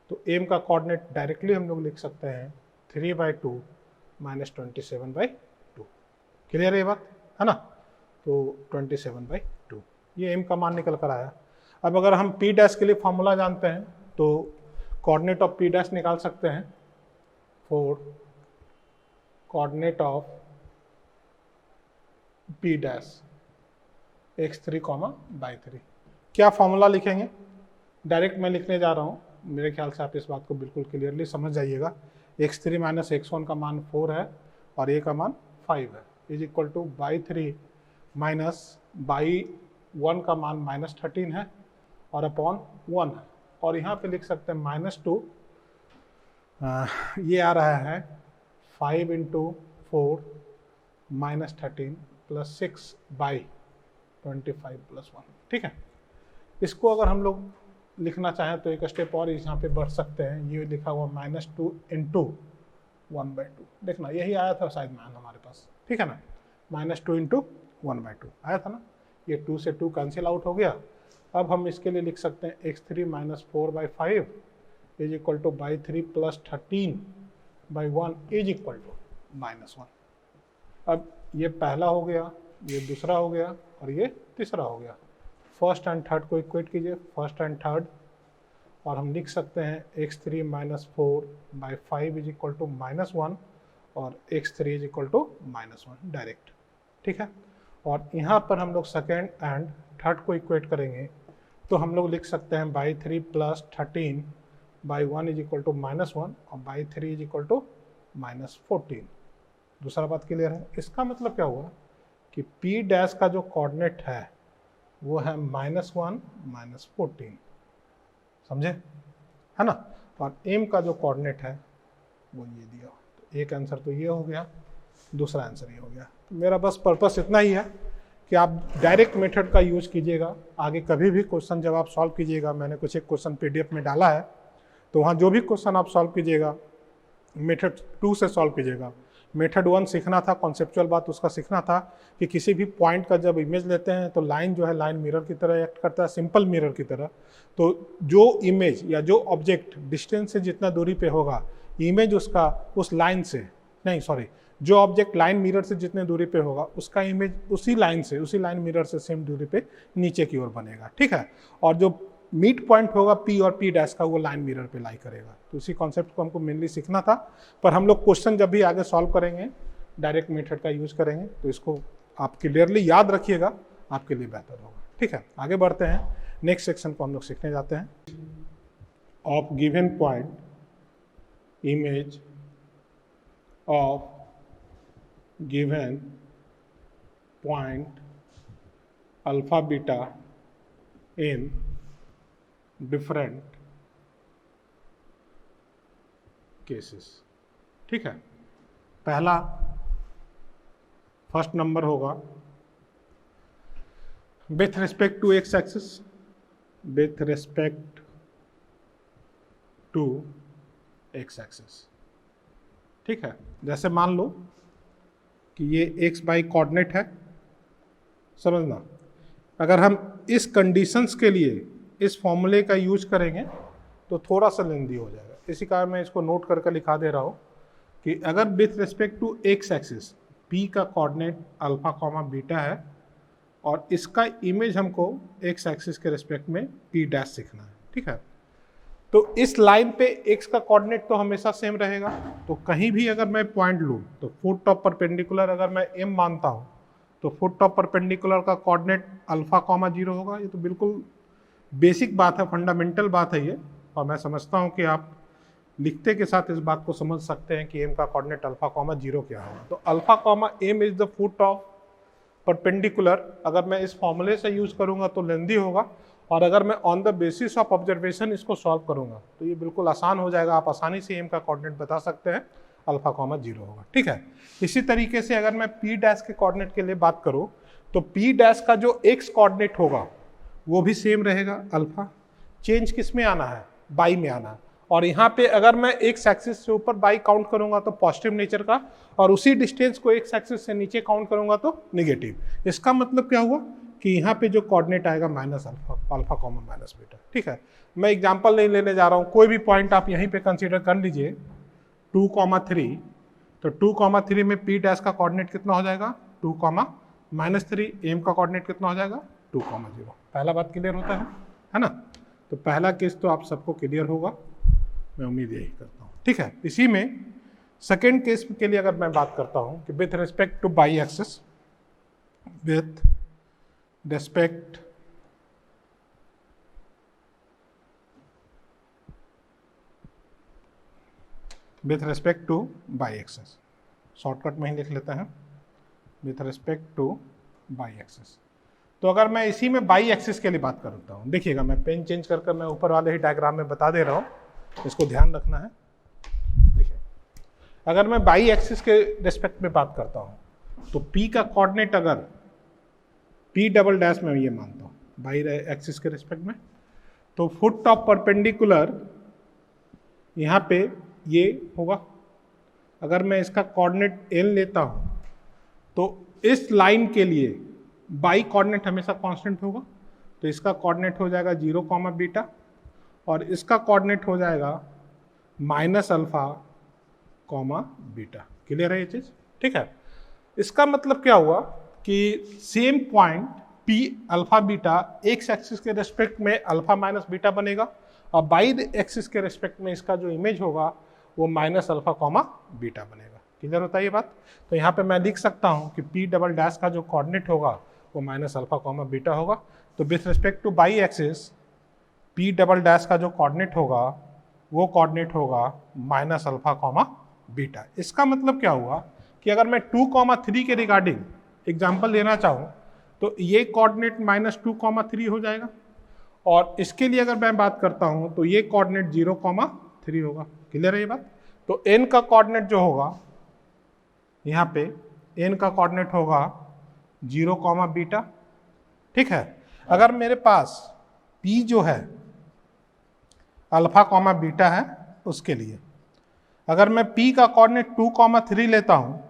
तो m का कोऑर्डिनेट डायरेक्टली हम लोग लिख सकते हैं 3/2 -27/2। क्लियर है ये बात, है ना। तो 27/2 ये m का मान निकल कर आया। अब अगर हम p डैश के लिए फॉर्मूला जानते हैं तो कोऑर्डिनेट ऑफ p डैश निकाल सकते हैं, for coordinate of p dash x3, y3। क्या फॉर्मूला लिखेंगे, डायरेक्ट मैं लिखने जा रहा हूँ, मेरे ख्याल से आप इस बात को बिल्कुल क्लियरली समझ जाइएगा। x3 - x1 का मान 4 है और a का मान 5 है, is equal to y3 minus y1 का मान -13 है और अपॉन 1 है, और यहाँ पे लिख सकते हैं -2, ये आ रहा है 5 × 4 -13 प्लस 6/25 प्लस 1, ठीक है। इसको अगर हम लोग लिखना चाहें तो एक स्टेप और यहाँ पे बढ़ सकते हैं, ये लिखा हुआ -2 × 1/2, देखना यही आया था शायद मान हमारे पास, ठीक है ना, -2 × 1/2 आया था ना, ये 2 से 2 कैंसिल आउट हो गया। अब हम इसके लिए लिख सकते हैं x3 - 4/5 is equal to y3 plus 13/1 is equal to -1। अब ये पहला हो गया, ये दूसरा हो गया और ये तीसरा हो गया। फर्स्ट एंड थर्ड को इक्वेट कीजिए, फर्स्ट एंड थर्ड, और हम लिख सकते हैं x3 - 4/5 इज इक्वल टू -1 और x3 is equal to -1 direct, ठीक है। और यहाँ पर हम लोग सेकेंड एंड थर्ड को इक्वेट करेंगे तो हम लोग लिख सकते हैं y3 plus 13/1 is equal to -1 और y3 इज इक्वल टू -14। दूसरा बात क्लियर है। इसका मतलब क्या हुआ कि p डैश का जो कोऑर्डिनेट है वो है -1 -14, समझे, है ना। और m का जो कोऑर्डिनेट है वो ये दिया। तो एक आंसर तो ये हो गया, दूसरा आंसर ये हो गया। तो मेरा बस पर्पस इतना ही है कि आप डायरेक्ट मेथड का यूज कीजिएगा। आगे कभी भी क्वेश्चन जब आप सॉल्व कीजिएगा, मैंने कुछ एक क्वेश्चन PDF में डाला है, तो वहाँ जो भी क्वेश्चन आप सॉल्व कीजिएगा मेथड 2 से सॉल्व कीजिएगा। मेथड 1 सीखना था, कॉन्सेप्चुअल बात उसका सीखना था कि किसी भी पॉइंट का जब इमेज लेते हैं तो लाइन जो है लाइन मिरर की तरह एक्ट करता है, सिंपल मिरर की तरह। तो जो इमेज या जो ऑब्जेक्ट डिस्टेंस से जितना दूरी पे होगा, इमेज उसका उस लाइन से नहीं, सॉरी, जो ऑब्जेक्ट लाइन मिरर से जितने दूरी पे होगा उसका इमेज उसी लाइन मिरर से सेम दूरी पे नीचे की ओर बनेगा, ठीक है। और जो मीट पॉइंट होगा पी और पी डैश का, वो लाइन मिरर पे लाई करेगा। तो इसी कॉन्सेप्ट को हमको मेनली सीखना था, पर हम लोग क्वेश्चन जब भी आगे सॉल्व करेंगे डायरेक्ट मेथड का यूज करेंगे, तो इसको आप क्लियरली याद रखिएगा, आपके लिए बेहतर होगा, ठीक है। आगे बढ़ते हैं, नेक्स्ट सेक्शन को हम लोग सीखने जाते हैं। Of given point image of given point alpha beta in different cases, ठीक है। पहला फर्स्ट नंबर होगा with respect to x axis, with respect to x axis, ठीक है। जैसे मान लो कि ये एक्स वाई कोऑर्डिनेट है, समझना। अगर हम इस कंडीशंस के लिए इस फॉर्मूले का यूज करेंगे तो थोड़ा सा लेंदी हो जाएगा, इसी कारण मैं इसको नोट करके लिखा दे रहा हूँ कि अगर with respect to x axis p का कोऑर्डिनेट अल्फा कॉमा बीटा है और इसका इमेज हमको एक्स एक्सिस के रिस्पेक्ट में पी डैश सीखना है, ठीक है। तो इस लाइन पे एक्स का कोऑर्डिनेट तो हमेशा सेम रहेगा, तो कहीं भी अगर मैं पॉइंट लूँ तो फुट ऑफ परपेंडिकुलर अगर मैं एम मानता हूँ तो फुट ऑफ परपेंडिकुलर का कोऑर्डिनेट अल्फा कॉमा 0 होगा। ये तो बिल्कुल बेसिक बात है, फंडामेंटल बात है ये, और मैं समझता हूँ कि आप लिखते के साथ इस बात को समझ सकते हैं कि एम का कोऑर्डिनेट अल्फा कॉमा 0 क्या होगा। तो alpha comma m is the foot of perpendicular, अगर मैं इस फॉर्मूले से यूज करूंगा तो लेंदी होगा, और अगर मैं on the basis of observation इसको सॉल्व करूंगा तो ये बिल्कुल आसान हो जाएगा। आप आसानी से एम का कोऑर्डिनेट बता सकते हैं, अल्फा कॉमा 0 होगा, ठीक है। इसी तरीके से अगर मैं पी डैश के कोऑर्डिनेट के लिए बात करूं तो पी डैश का जो एक्स कोऑर्डिनेट होगा वो भी सेम रहेगा अल्फा, चेंज किस में आना है, बाई में आना है। और यहाँ पे अगर मैं एक्स एक्सिस से ऊपर बाई काउंट करूंगा तो पॉजिटिव नेचर का, और उसी डिस्टेंस को एक्स एक्सिस से नीचे काउंट करूंगा तो निगेटिव। इसका मतलब क्या हुआ कि यहाँ पे जो कोऑर्डिनेट आएगा minus alpha comma minus beta, ठीक है। मैं एग्जांपल नहीं लेने जा रहा हूँ, कोई भी पॉइंट आप यहीं पे कंसीडर कर लीजिए 2,3, तो 2,3 में पी डैश का कोऑर्डिनेट कितना हो जाएगा 2,-3, एम का कोऑर्डिनेट कितना हो जाएगा 2,0। पहला बात क्लियर होता है ना। तो पहला केस तो आप सबको क्लियर होगा, मैं उम्मीद यही करता हूँ, ठीक है। इसी में सेकेंड केस के लिए अगर मैं बात करता हूँ कि with respect two by axis, with respect two by axis, shortcut में ही लिख लेते हैं, with respect two by axis. तो अगर मैं इसी में बाई एक्सिस के लिए बात करता हूँ, देखिएगा मैं पेन चेंज कर मैं ऊपर वाले ही डायग्राम में बता दे रहा हूँ, इसको ध्यान रखना है। देखिए अगर मैं बाई एक्सिस के रिस्पेक्ट में बात करता हूँ तो पी का कोऑर्डिनेट अगर पी डबल डैश में ये मानता हूँ बाई एक्सिस के रिस्पेक्ट में, तो फुट ऑफ परपेंडिकुलर यहाँ पे ये होगा। अगर मैं इसका कोऑर्डिनेट एल लेता हूँ तो इस लाइन के लिए बाई कोऑर्डिनेट हमेशा कांस्टेंट होगा, तो इसका कोऑर्डिनेट हो जाएगा 0 कॉमा बीटा और इसका कोऑर्डिनेट हो जाएगा minus alpha comma beta. Clear है ये चीज, ठीक है। इसका मतलब क्या हुआ कि same point P alpha beta x axis के रेस्पेक्ट में अल्फा माइनस बीटा बनेगा और बाई एक्सिस के रेस्पेक्ट में इसका जो इमेज होगा वो माइनस अल्फा कॉमा बीटा बनेगा। क्लियर होता है ये बात। तो यहाँ पे मैं लिख सकता हूँ कि पी डबल डैश का जो कोऑर्डिनेट होगा वो माइनस अल्फा कॉमा बीटा होगा। तो with respect two by axis P double dash का जो कोऑर्डिनेट होगा वो कोऑर्डिनेट होगा माइनस अल्फा कॉमा बीटा। इसका मतलब क्या हुआ कि अगर मैं 2,3 के रिगार्डिंग एग्जाम्पल लेना चाहूँ तो ये कोऑर्डिनेट -2,3 हो जाएगा और इसके लिए अगर मैं बात करता हूँ तो ये कोऑर्डिनेट 0,3 होगा। क्लियर है ये बात। तो n का कोऑर्डिनेट जो होगा यहाँ पे n का कोऑर्डिनेट होगा 0, बीटा। ठीक है। अगर मेरे पास p जो है अल्फा कॉमा बीटा है उसके लिए अगर मैं p का कोऑर्डिनेट 2,3 लेता हूँ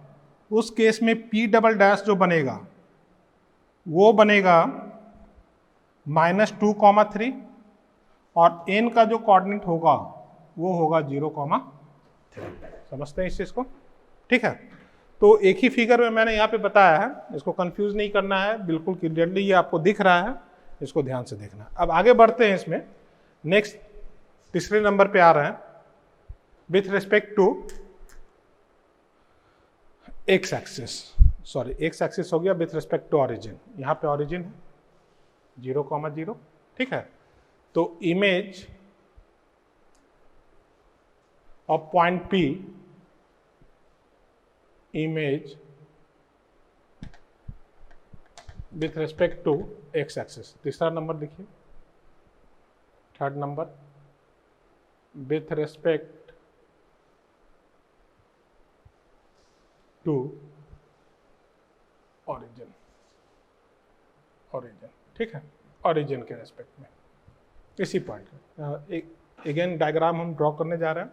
उस केस में p डबल डैश जो बनेगा वो बनेगा -2,3 और n का जो कोऑर्डिनेट होगा वो होगा 0,3। समझते हैं इस चीज को। ठीक है। तो एक ही फिगर में मैंने यहाँ पे बताया है, इसको कंफ्यूज नहीं करना है, बिल्कुल क्लियरली ये आपको दिख रहा है, इसको ध्यान से देखना। अब आगे बढ़ते हैं इसमें, नेक्स्ट तीसरे नंबर पे आ रहे हैं, with respect to x axis, sorry x axis हो गया, विथ रिस्पेक्ट टू ऑरिजिन। यहाँ पे ऑरिजिन है 0,0, ठीक है। तो image of point P, image with respect to x axis. तीसरा नंबर देखिए, third number, with respect to origin, origin, ठीक है, ऑरिजिन के रेस्पेक्ट में इसी पॉइंट। एक अगेन डायग्राम हम ड्रॉ करने जा रहे हैं,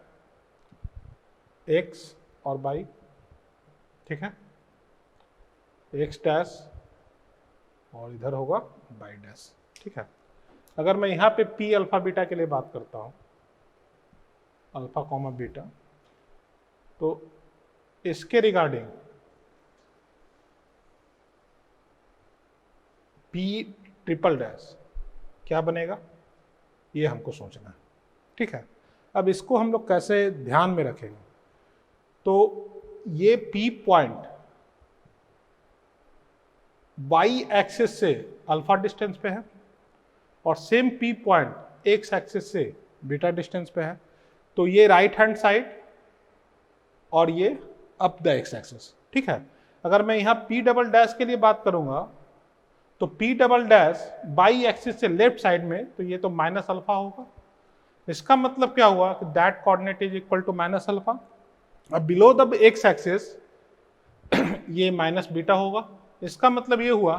एक्स और वाई, ठीक है, एक्स डैश और इधर होगा वाई डैश, ठीक है। अगर मैं यहाँ पे पी अल्फा बीटा के लिए बात करता हूँ, अल्फा कॉमा बीटा, तो इसके रिगार्डिंग पी ट्रिपल डैश क्या बनेगा, ये हमको सोचना है, ठीक है। अब इसको हम लोग कैसे ध्यान में रखेंगे, तो ये पी पॉइंट वाई एक्सिस से अल्फा डिस्टेंस पे है और same P point x axis से बीटा डिस्टेंस पे है, तो ये राइट हैंड साइड और ये अप द एक्स एक्सिस, ठीक है। अगर मैं यहाँ पी डबल डैश के लिए बात करूंगा तो P double dash by axis से लेफ्ट साइड में, तो ये तो माइनस अल्फा होगा। इसका मतलब क्या हुआ कि that coordinate is equal to minus alpha. अब बिलो द एक्स एक्सिस ये माइनस बीटा होगा। इसका मतलब ये हुआ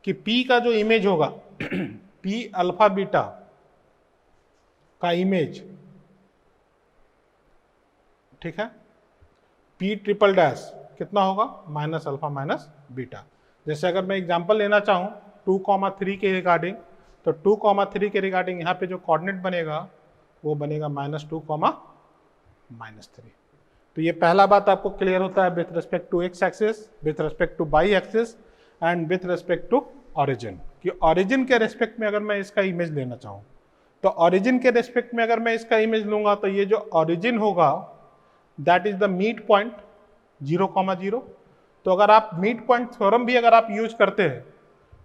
कि P का जो इमेज होगा P अल्फा बीटा का इमेज, ठीक है, P ट्रिपल डैश कितना होगा, माइनस अल्फा माइनस बीटा। जैसे अगर मैं एग्जांपल लेना चाहूं 2,3 के रिगार्डिंग, तो 2,3 के रिगार्डिंग यहाँ पे जो कोऑर्डिनेट बनेगा वो बनेगा -2, -3। तो ये पहला बात आपको क्लियर होता है with respect to x axis, with respect to y axis and with respect to origin, कि ऑरिजिन के रिस्पेक्ट में अगर मैं इसका इमेज लेना चाहूँ, तो ऑरिजिन के रिस्पेक्ट में अगर मैं इसका इमेज लूंगा तो ये जो ऑरिजिन होगा that is the meet point 0,0। तो अगर आप मीट पॉइंट थ्योरम भी अगर आप यूज करते हैं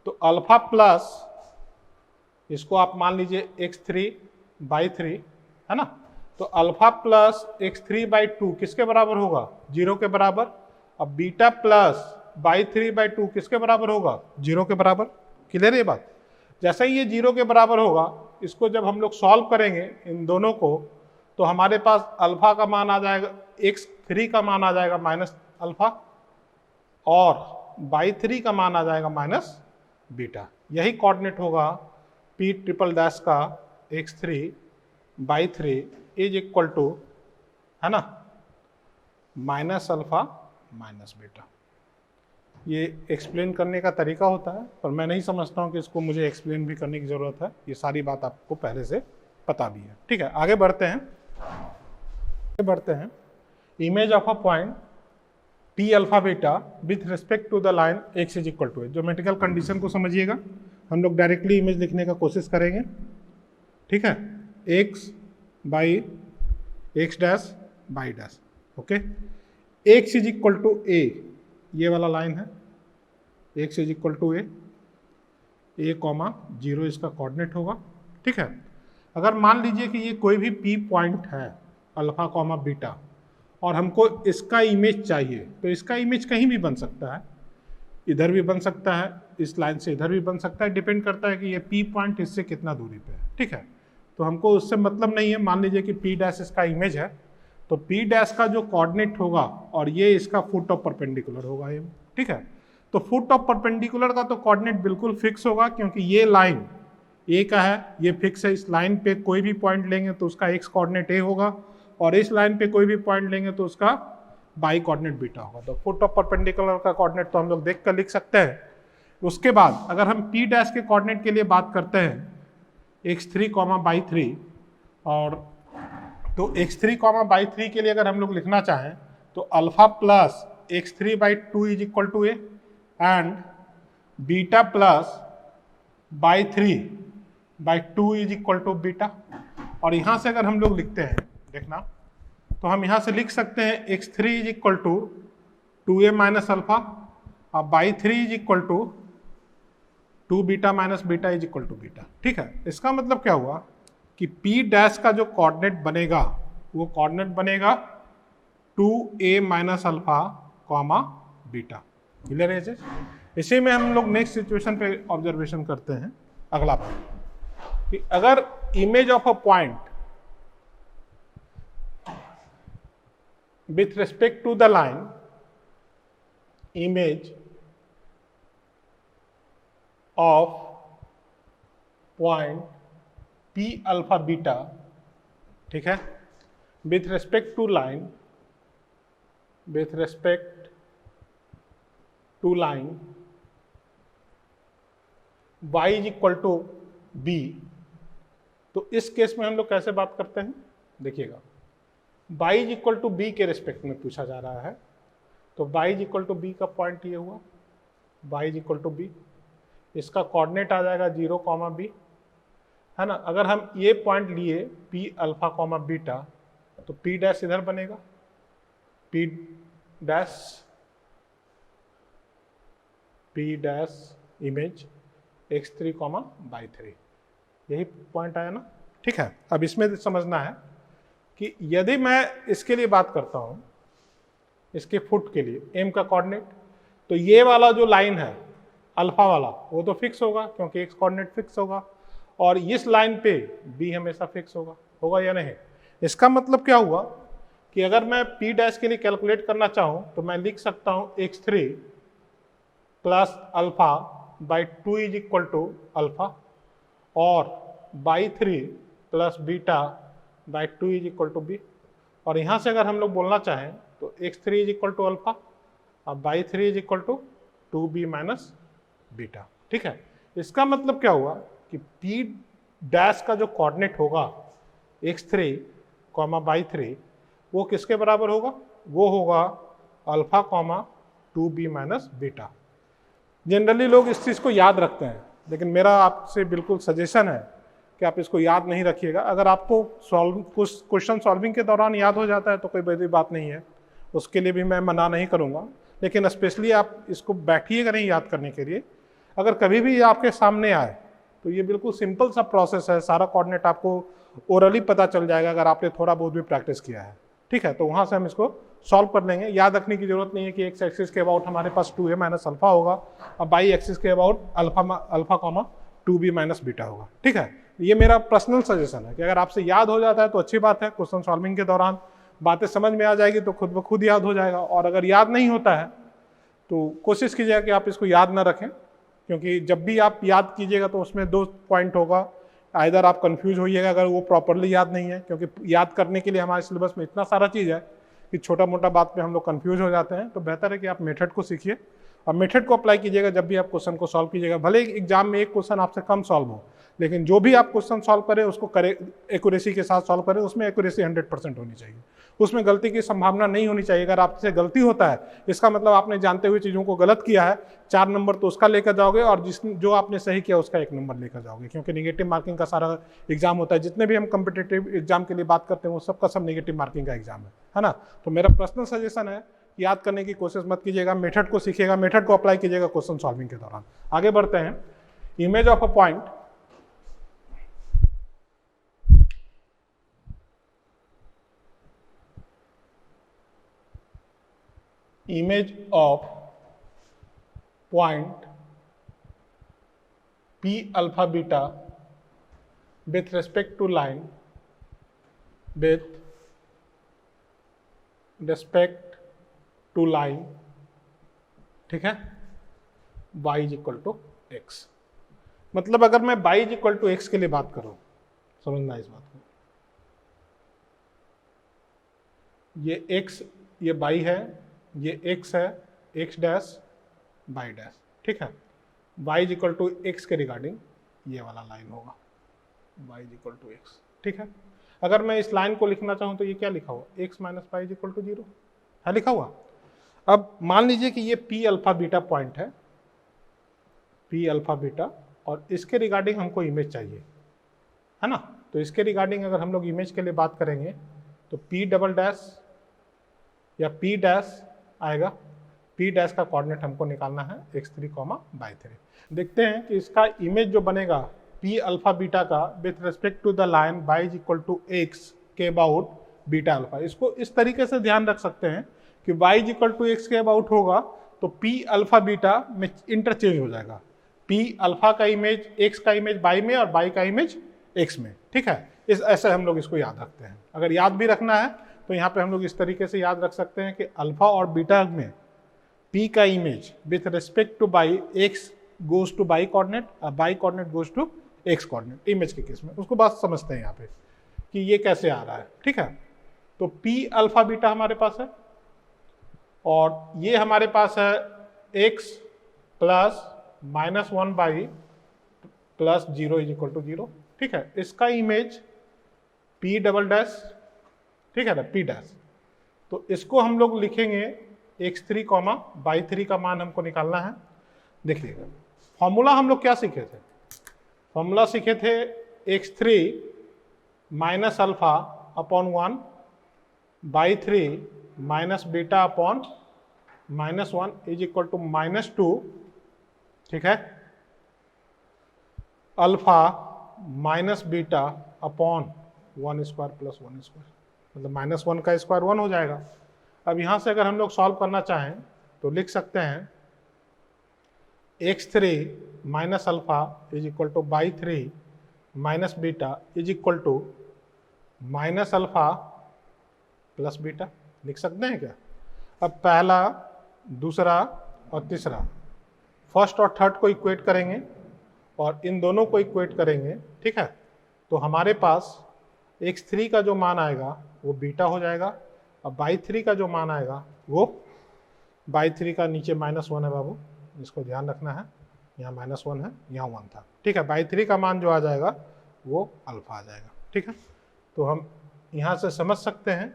तो अल्फा प्लस इसको आप मान लीजिए x3/3 है ना, तो अल्फा प्लस x3/2 किसके बराबर होगा, 0 के बराबर। अब बीटा प्लस y3/2 किसके बराबर होगा, 0 के बराबर। क्लियर ये बात। जैसे ही ये 0 के बराबर होगा, इसको जब हम लोग सॉल्व करेंगे इन दोनों को, तो हमारे पास अल्फा का मान आ जाएगा, x3 का मान आ जाएगा माइनस अल्फा और y3 का मान आ जाएगा माइनस बीटा। यही कोऑर्डिनेट होगा P ट्रिपल डैश का x3/3 इज इक्वल टू, है ना, माइनस अल्फा माइनस बीटा। ये एक्सप्लेन करने का तरीका होता है, पर मैं नहीं समझता हूँ कि इसको मुझे एक्सप्लेन भी करने की ज़रूरत है। ये सारी बात आपको पहले से पता भी है, ठीक है। आगे बढ़ते हैं, image of a point P alpha beta with respect to the line x is equal to. Geometrical condition को समझिएगा, हम लोग डायरेक्टली इमेज लिखने का कोशिश करेंगे, ठीक है, x y x dash y dash, okay. x is equal to a, ये वाला लाइन है, x is equal to a, 0 इसका कोऑर्डिनेट होगा, ठीक है। अगर मान लीजिए कि ये कोई भी P पॉइंट है अल्फा कॉमा बीटा और हमको इसका इमेज चाहिए, तो इसका इमेज कहीं भी बन सकता है, इधर भी बन सकता है, इस लाइन से इधर भी बन सकता है, डिपेंड करता है कि ये P पॉइंट इससे कितना दूरी पे है, ठीक है। तो हमको उससे मतलब नहीं है। मान लीजिए कि P डैश इसका इमेज है, तो P डैश का जो कोऑर्डिनेट होगा और ये इसका फुट ऑफ परपेंडिकुलर होगा, ये, ठीक है। तो फुट ऑफ परपेंडिकुलर का तो कोऑर्डिनेट बिल्कुल फिक्स होगा, क्योंकि ये लाइन A का है, ये फिक्स है। इस लाइन पे कोई भी पॉइंट लेंगे तो उसका x कोऑर्डिनेट A होगा, और इस लाइन पे कोई भी पॉइंट लेंगे तो उसका बाई कोऑर्डिनेट बीटा होगा। तो फुट ऑफ परपेंडिकुलर का कोऑर्डिनेट तो हम लोग देख कर लिख सकते हैं। उसके बाद अगर हम P डैश के कोऑर्डिनेट के लिए बात करते हैं x3,3, और तो x3,3 के लिए अगर हम लोग लिखना चाहें तो alpha plus x3 by 2 is equal to a and beta plus y 3 by 2 is equal to beta. और यहाँ से अगर हम लोग लिखते हैं, देखना, तो हम यहाँ से लिख सकते हैं x3 is equal to 2a minus alpha और Y 3 is equal to 2 beta minus beta is equal to beta. ठीक है, इसका मतलब क्या हुआ कि p डैश का जो कोऑर्डिनेट बनेगा वो कोऑर्डिनेट बनेगा 2a minus alpha comma beta. Clear है? इसी में हम लोग नेक्स्ट सिचुएशन पे ऑब्जर्वेशन करते हैं। अगला कि अगर image of a point with respect to the line, image of point p alpha beta, ठीक है, with respect to line, with respect to line y is equal to b, तो इस केस में हम लोग कैसे बात करते हैं? देखिएगा, y is equal to b के रिस्पेक्ट में पूछा जा रहा है, तो y is equal to b का पॉइंट ये हुआ, y is equal to b, इसका कोऑर्डिनेट आ जाएगा 0, b, है ना। अगर हम ये पॉइंट लिए p अल्फा कॉमा बीटा, तो p डैश इधर बनेगा, p dash image x3 by 3, यही पॉइंट आया ना। ठीक है, अब इसमें समझना है कि यदि मैं इसके लिए बात करता हूं, इसके फुट के लिए m का कोऑर्डिनेट, तो ये वाला जो लाइन है अल्फा वाला वो तो फिक्स होगा क्योंकि x कोऑर्डिनेट फिक्स होगा, और इस लाइन पे b हमेशा फिक्स होगा या नहीं। इसका मतलब क्या हुआ कि अगर मैं p डैश के लिए कैलकुलेट करना चाहूं तो मैं लिख सकता हूं x3 plus alpha by 2 is equal to alpha और Y 3 plus beta by 2 is equal to B. और यहाँ से अगर हम लोग बोलना चाहें तो x3 is equal to alpha और Y 3 is equal to 2b minus beta. ठीक है, इसका मतलब क्या हुआ कि p डैश का जो कोऑर्डिनेट होगा x3 बाई 3 वो किसके बराबर होगा? वो होगा alpha 2b minus beta. Generally लोग इस चीज़ को याद रखते हैं, लेकिन मेरा आपसे बिल्कुल सजेशन है कि आप इसको याद नहीं रखिएगा। अगर आपको कुछ क्वेश्चन सॉल्विंग के दौरान याद हो जाता है तो कोई बड़ी बात नहीं है, उसके लिए भी मैं मना नहीं करूँगा, लेकिन स्पेशली आप इसको बैठिएगा नहीं याद करने के लिए। अगर कभी भी ये आपके सामने आए तो ये बिल्कुल सिंपल सा प्रोसेस है, सारा कोऑर्डिनेट आपको ओरली पता चल जाएगा अगर आपने थोड़ा बहुत भी प्रैक्टिस किया है। ठीक है, तो वहाँ से हम इसको सॉल्व कर लेंगे। याद रखने की जरूरत नहीं है कि एक्स एक्सिस के अबाउट हमारे पास 2a माइनस अल्फा होगा और बाई एक्सिस के about alpha 2b minus beta होगा। ठीक है, ये मेरा पर्सनल सजेशन है कि अगर आपसे याद हो जाता है तो अच्छी बात है, क्वेश्चन सॉल्विंग के दौरान बातें समझ में आ जाएगी तो खुद ब खुद याद हो जाएगा। और अगर याद नहीं होता है तो कोशिश कीजिएगा कि आप इसको याद ना रखें, क्योंकि जब भी आप याद कीजिएगा तो उसमें 2 पॉइंट होगा, आइदर आप कंफ्यूज होइएगा अगर वो प्रॉपरली याद नहीं है, क्योंकि याद करने के लिए हमारे सिलेबस में इतना सारा चीज़ है कि छोटा मोटा बात पे हम लोग कंफ्यूज हो जाते हैं। तो बेहतर है कि आप मेथड को सीखिए और मेथड को अप्लाई कीजिएगा जब भी आप क्वेश्चन को सॉल्व कीजिएगा। भले एग्जाम में एक क्वेश्चन आपसे कम सॉल्व हो, लेकिन जो भी आप क्वेश्चन सॉल्व करें उसको एक्यूरेसी के साथ सॉल्व करें, उसमें एक्यूरेसी 100% होनी चाहिए, उसमें गलती की संभावना नहीं होनी चाहिए। अगर आपसे गलती होता है इसका मतलब आपने जानते हुए चीज़ों को गलत किया है, 4 नंबर तो उसका लेकर जाओगे और जो आपने सही किया उसका 1 नंबर लेकर जाओगे, क्योंकि नेगेटिव मार्किंग का सारा एग्जाम होता है। जितने भी हम कम्पिटेटिव एग्जाम के लिए बात करते हैं वो सबका सब नेगेटिव मार्किंग का एग्जाम है ना। तो मेरा पर्सनल सजेशन है याद करने की कोशिश मत कीजिएगा, मेथड को सीखिएगा, मेथड को अप्लाई कीजिएगा क्वेश्चन सॉल्विंग के दौरान। आगे बढ़ते हैं। Image of a point, image of point p alpha beta with respect to line, with respect to line, ठीक है, y is equal to x. मतलब अगर मैं y is equal to x के लिए बात करूं, समझना इस बात को, ये x ये y है, ये x है, x डैश y डैश, ठीक है। y is equal to x के रिगार्डिंग ये वाला लाइन होगा, y is equal to x, ठीक है। अगर मैं इस लाइन को लिखना चाहूँ तो ये क्या लिखा हुआ, x minus y is equal to 0 है लिखा हुआ। अब मान लीजिए कि ये पी अल्फा बीटा पॉइंट है, पी अल्फा बीटा, और इसके रिगार्डिंग हमको इमेज चाहिए, है ना। तो इसके रिगार्डिंग अगर हम लोग इमेज के लिए बात करेंगे तो पी डबल डैश या पी डैश आएगा। पी डैश का कोऑर्डिनेट हमको निकालना है x3, y3। देखते हैं कि इसका इमेज जो बनेगा पी अल्फा बीटा का with respect to the line y is equal to x के अबाउट बीटा अल्फा। इसको इस तरीके से ध्यान रख सकते हैं कि y is equal to x के अबाउट होगा तो पी अल्फा बीटा में इंटरचेंज हो जाएगा। पी अल्फा का इमेज x का इमेज y में और y का इमेज x में, ठीक है। इस ऐसे हम लोग इसको याद रखते हैं। अगर याद भी रखना है तो यहाँ पे हम लोग इस तरीके से याद रख सकते हैं कि अल्फा और बीटा में p का image with respect to y x goes to y coordinate और y coordinate goes to x coordinate. Image के केस में उसको बात समझते हैं यहाँ पे कि ये कैसे आ रहा है, ठीक है। तो p अल्फा बीटा हमारे पास है और ये हमारे पास है x plus -1 plus 0 is equal to 0, ठीक है। इसका इमेज p डबल डैश, ठीक है ना, p डैश। तो इसको हम लोग लिखेंगे x3, y3 का मान हमको निकालना है। देखिएगा फॉर्मूला हम लोग क्या सीखे थे, फॉर्मूला सीखे थे x3 minus alpha upon 1 y3 minus beta upon -1 is equal to -2, ठीक है, alpha minus beta upon 1 square plus 1 square, मतलब -1 का स्क्वायर 1 हो जाएगा। अब यहाँ से अगर हम लोग सॉल्व करना चाहें तो लिख सकते हैं x3 minus alpha is equal to y3 minus beta is equal to minus alpha plus beta. लिख सकते हैं क्या। अब पहला, दूसरा और तीसरा, फर्स्ट और थर्ड को इक्वेट करेंगे और इन दोनों को इक्वेट करेंगे, ठीक है। तो हमारे पास x3 का जो मान आएगा वो बीटा हो जाएगा और y3 का जो मान आएगा वो, y3 का नीचे -1 है बाबू, इसको ध्यान रखना है, यहाँ -1 है, यहाँ 1 था, ठीक है। y3 का मान जो आ जाएगा वो अल्फा आ जाएगा, ठीक है। तो हम यहाँ से समझ सकते हैं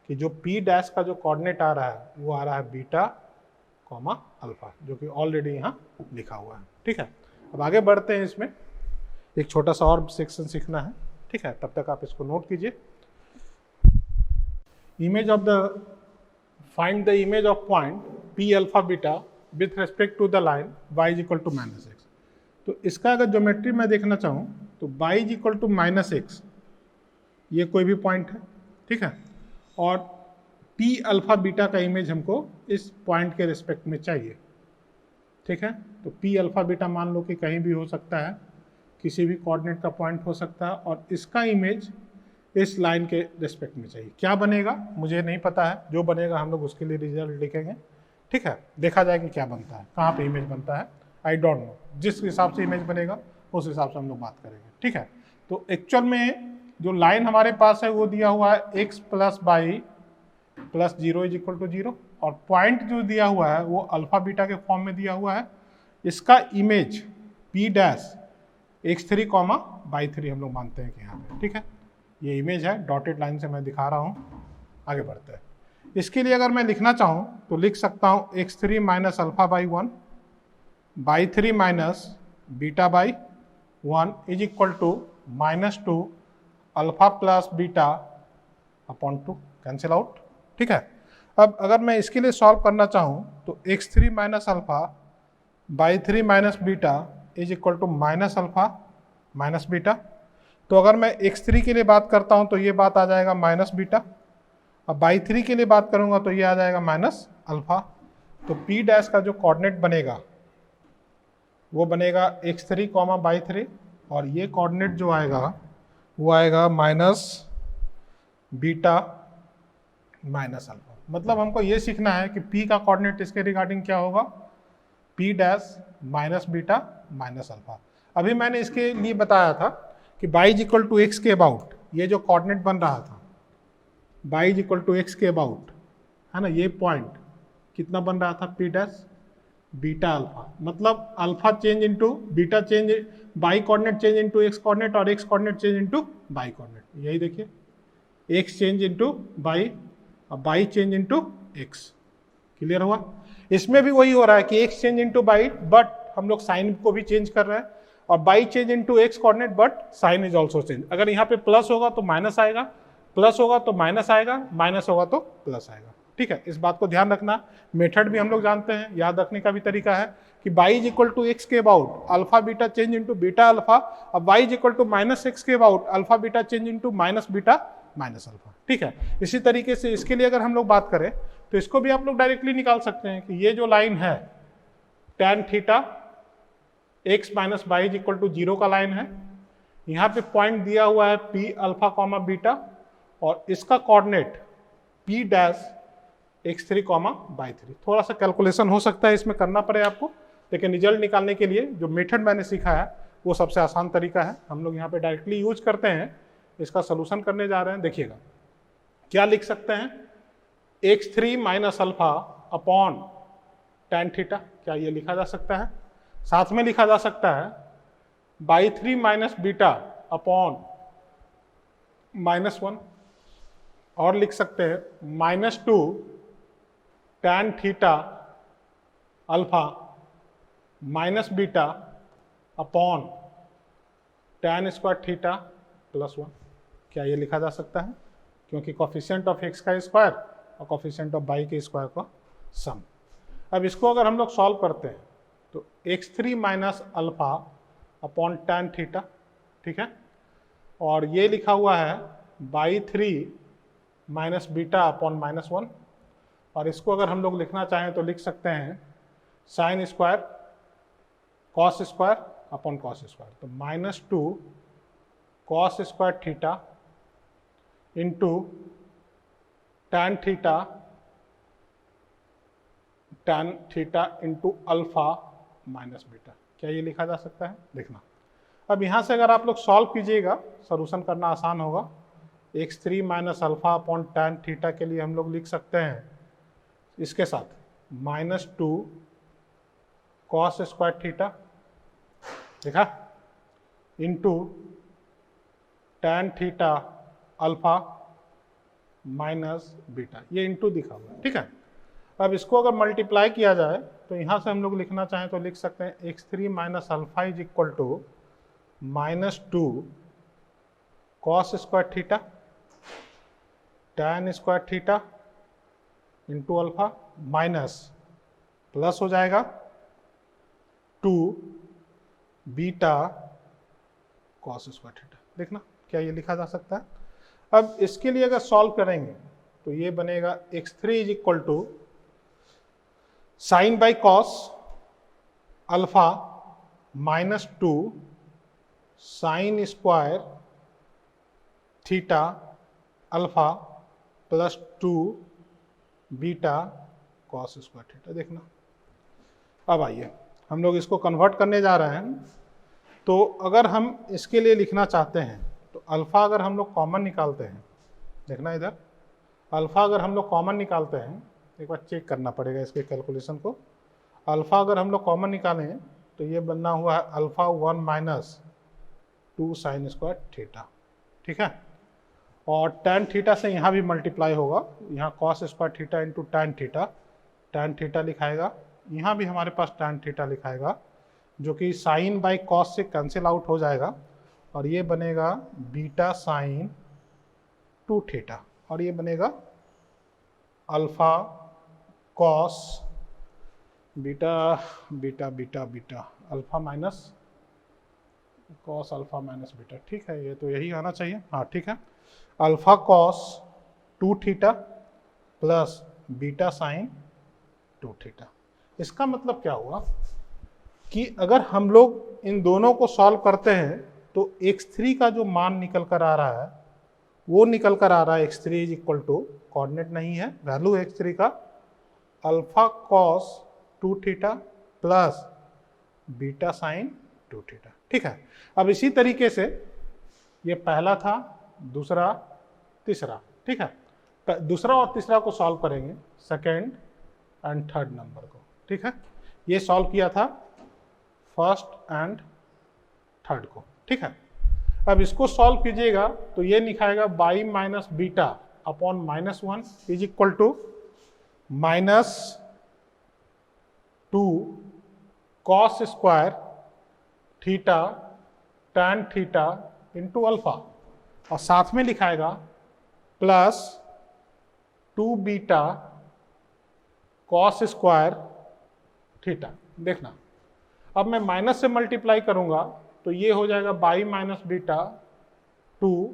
कि जो p डैश का जो कोऑर्डिनेट आ रहा है वो आ रहा है बीटा अल्फा, जो कि ऑलरेडी यहाँ लिखा हुआ है, ठीक है। अब आगे बढ़ते हैं, इसमें एक छोटा सा और सेक्शन सीखना है, ठीक है। तब तक आप इसको नोट कीजिए। Image of the, find the image of point p alpha beta with respect to the line y is equal to -x। तो इसका अगर ज्योमेट्री मैं देखना चाहूँ तो y is equal to -x, ये कोई भी पॉइंट है, ठीक है। और p अल्फा बीटा का इमेज हमको इस पॉइंट के रिस्पेक्ट में चाहिए, ठीक है। तो p अल्फा बीटा मान लो कि कहीं भी हो सकता है, किसी भी कोऑर्डिनेट का पॉइंट हो सकता है, और इसका इमेज इस लाइन के रिस्पेक्ट में चाहिए। क्या बनेगा मुझे नहीं पता है, जो बनेगा हम लोग उसके लिए रिजल्ट लिखेंगे, ठीक है। देखा जाएगा क्या बनता है, कहाँ पे इमेज बनता है, आई डोंट नो। जिस हिसाब से इमेज बनेगा उस हिसाब से हम लोग बात करेंगे, ठीक है। तो एक्चुअल में जो लाइन हमारे पास है वो दिया हुआ है x plus y plus 0 is equal to 0, और पॉइंट जो दिया हुआ है वो अल्फा बीटा के फॉर्म में दिया हुआ है। इसका image p dash x3, y3 हम लोग मानते हैं कि यहाँ पे, ठीक है। ये इमेज है, डॉटेड लाइन से मैं दिखा रहा हूँ। आगे बढ़ते हैं। इसके लिए अगर मैं लिखना चाहूँ तो लिख सकता हूँ x3 minus alpha by 1 y3 minus beta by 1 is equal to -2 alpha plus beta upon 2, cancel out, ठीक है। अब अगर मैं इसके लिए सॉल्व करना चाहूँ तो x3 minus alpha by 3 minus beta is equal to minus alpha minus beta. तो अगर मैं x3 के लिए बात करता हूँ तो ये बात आ जाएगा माइनस बीटा, अब बाई 3 के लिए बात करूँगा तो ये आ जाएगा माइनस अल्फा। तो p डैश का जो कोऑर्डिनेट बनेगा वो बनेगा x3, बाई 3, और ये कोऑर्डिनेट जो आएगा वो आएगा माइनस बीटा माइनस अल्फा। मतलब हमको ये सीखना है कि p का कोऑर्डिनेट इसके रिगार्डिंग क्या होगा, p dash minus beta minus alpha. अभी मैंने इसके लिए बताया था कि y is equal to x के अबाउट, ये जो कोऑर्डिनेट बन रहा था y is equal to x के अबाउट, है ना, ये पॉइंट कितना बन रहा था, p डैश बीटा अल्फा। मतलब alpha change into beta change, y coordinate change into x coordinate और x coordinate change into y coordinate. यही देखिए, x चेंज इनटू y और y change into x, clear हुआ? इसमें भी वही हो रहा है कि x change into by, but हम लोग साइन को भी चेंज कर रहे हैं, और y change into x coordinate but sign is also change. अगर यहाँ पे प्लस होगा तो माइनस आएगा, प्लस होगा तो माइनस आएगा, माइनस होगा तो प्लस आएगा। ठीक है, इस बात को ध्यान रखना। मेथड भी हम लोग जानते हैं, याद रखने का भी तरीका है कि Y is equal to x के about alpha beta change into beta alpha, और Y is equal to minus X के about alpha beta change into minus beta minus alpha. ठीक है, इसी तरीके से इसके लिए अगर हम लोग बात करें तो इसको भी आप लोग डायरेक्टली निकाल सकते हैं कि ये जो लाइन है tan theta x minus y is equal to 0 का लाइन है, यहाँ पे पॉइंट दिया हुआ है p अल्फा कॉमा बीटा, और इसका coordinate p dash x3 comma by 3। थोड़ा सा कैलकुलेशन हो सकता है इसमें करना पड़े आपको, लेकिन रिजल्ट निकालने के लिए जो मेथड मैंने सीखा है वो सबसे आसान तरीका है। हम लोग यहाँ पे डायरेक्टली यूज करते हैं। इसका सोल्यूशन करने जा रहे हैं। देखिएगा क्या लिख सकते हैं, x3 minus alpha upon tan theta, क्या ये लिखा जा सकता है? साथ में लिखा जा सकता है बाई 3 माइनस बीटा अपॉन -1, और लिख सकते हैं -2 tan theta alpha minus beta upon tan square theta plus 1। क्या ये लिखा जा सकता है? क्योंकि कोफिशिएंट ऑफ एक्स का स्क्वायर और कोफिशिएंट ऑफ बाई के स्क्वायर का सम। अब इसको अगर हम लोग सॉल्व करते हैं तो x3 minus alpha upon tan theta, ठीक है, और ये लिखा हुआ है बाई 3 माइनस बीटा अपॉन -1, और इसको अगर हम लोग लिखना चाहें तो लिख सकते हैं sine square cos square upon cos square. तो -2 cos square theta into tan theta into alpha minus beta. क्या ये लिखा जा सकता है? देखना, अब यहाँ से अगर आप लोग सॉल्व कीजिएगा, सॉल्यूशन करना आसान होगा। x3 minus alpha upon tan theta के लिए हम लोग लिख सकते हैं इसके साथ -2 कॉस स्क्वायर थीटा, देखा, into tan theta alpha minus beta, ये इंटू दिखा हुआ है। ठीक है, अब इसको अगर मल्टीप्लाई किया जाए तो यहाँ से हम लोग लिखना चाहें तो लिख सकते हैं x3 minus alpha is equal to -2 cos square theta tan square theta into alpha minus plus हो जाएगा 2 बीटा कॉस स्क्वायर थीटा। देखना, क्या ये लिखा जा सकता है? अब इसके लिए अगर सॉल्व करेंगे तो ये बनेगा x3 is equal to sine by cos alpha -2 sine square theta alpha plus 2 beta cos square theta. देखना, अब आइए हम लोग इसको कन्वर्ट करने जा रहे हैं। तो अगर हम इसके लिए लिखना चाहते हैं तो अल्फा अगर हम लोग कॉमन निकालते हैं, देखना इधर, अल्फा अगर हम लोग कॉमन निकालते हैं, एक बार चेक करना पड़ेगा इसके कैलकुलेशन को। अल्फा अगर हम लोग कॉमन निकालें तो ये बनना हुआ है alpha 1 minus 2 sine square theta. ठीक है, और tan थीटा से यहाँ भी मल्टीप्लाई होगा, यहाँ cos square theta into tan theta लिखाएगा, यहाँ भी हमारे पास tan थीटा लिखाएगा, जो कि साइन बाई कॉस से कैंसिल आउट हो जाएगा, और ये बनेगा बीटा साइन 2 थीटा, और ये बनेगा alpha cos beta beta beta beta alpha minus cos alpha minus beta. ठीक है, ये तो यही आना चाहिए। हाँ ठीक है, alpha cos 2 theta plus beta sine 2 theta. इसका मतलब क्या हुआ कि अगर हम लोग इन दोनों को सॉल्व करते हैं तो x3 का जो मान निकल कर आ रहा है वो निकल कर आ रहा है x3 is equal to, coordinate नहीं है, वैल्यू x3 का alpha cos 2 theta plus beta sine 2 theta. ठीक है, अब इसी तरीके से ये पहला था, दूसरा, तीसरा। ठीक है, दूसरा और तीसरा को सॉल्व करेंगे, सेकेंड एंड थर्ड नंबर को। ठीक है, ये सॉल्व किया था फर्स्ट एंड थर्ड को। ठीक है, अब इसको सॉल्व कीजिएगा तो ये लिखाएगा Y minus beta upon -1 is equal to 2 cos square theta tan theta into alpha, और साथ में लिखाएगा plus 2 beta cos square theta. देखना, अब मैं माइनस से मल्टीप्लाई करूंगा तो ये हो जाएगा by minus beta 2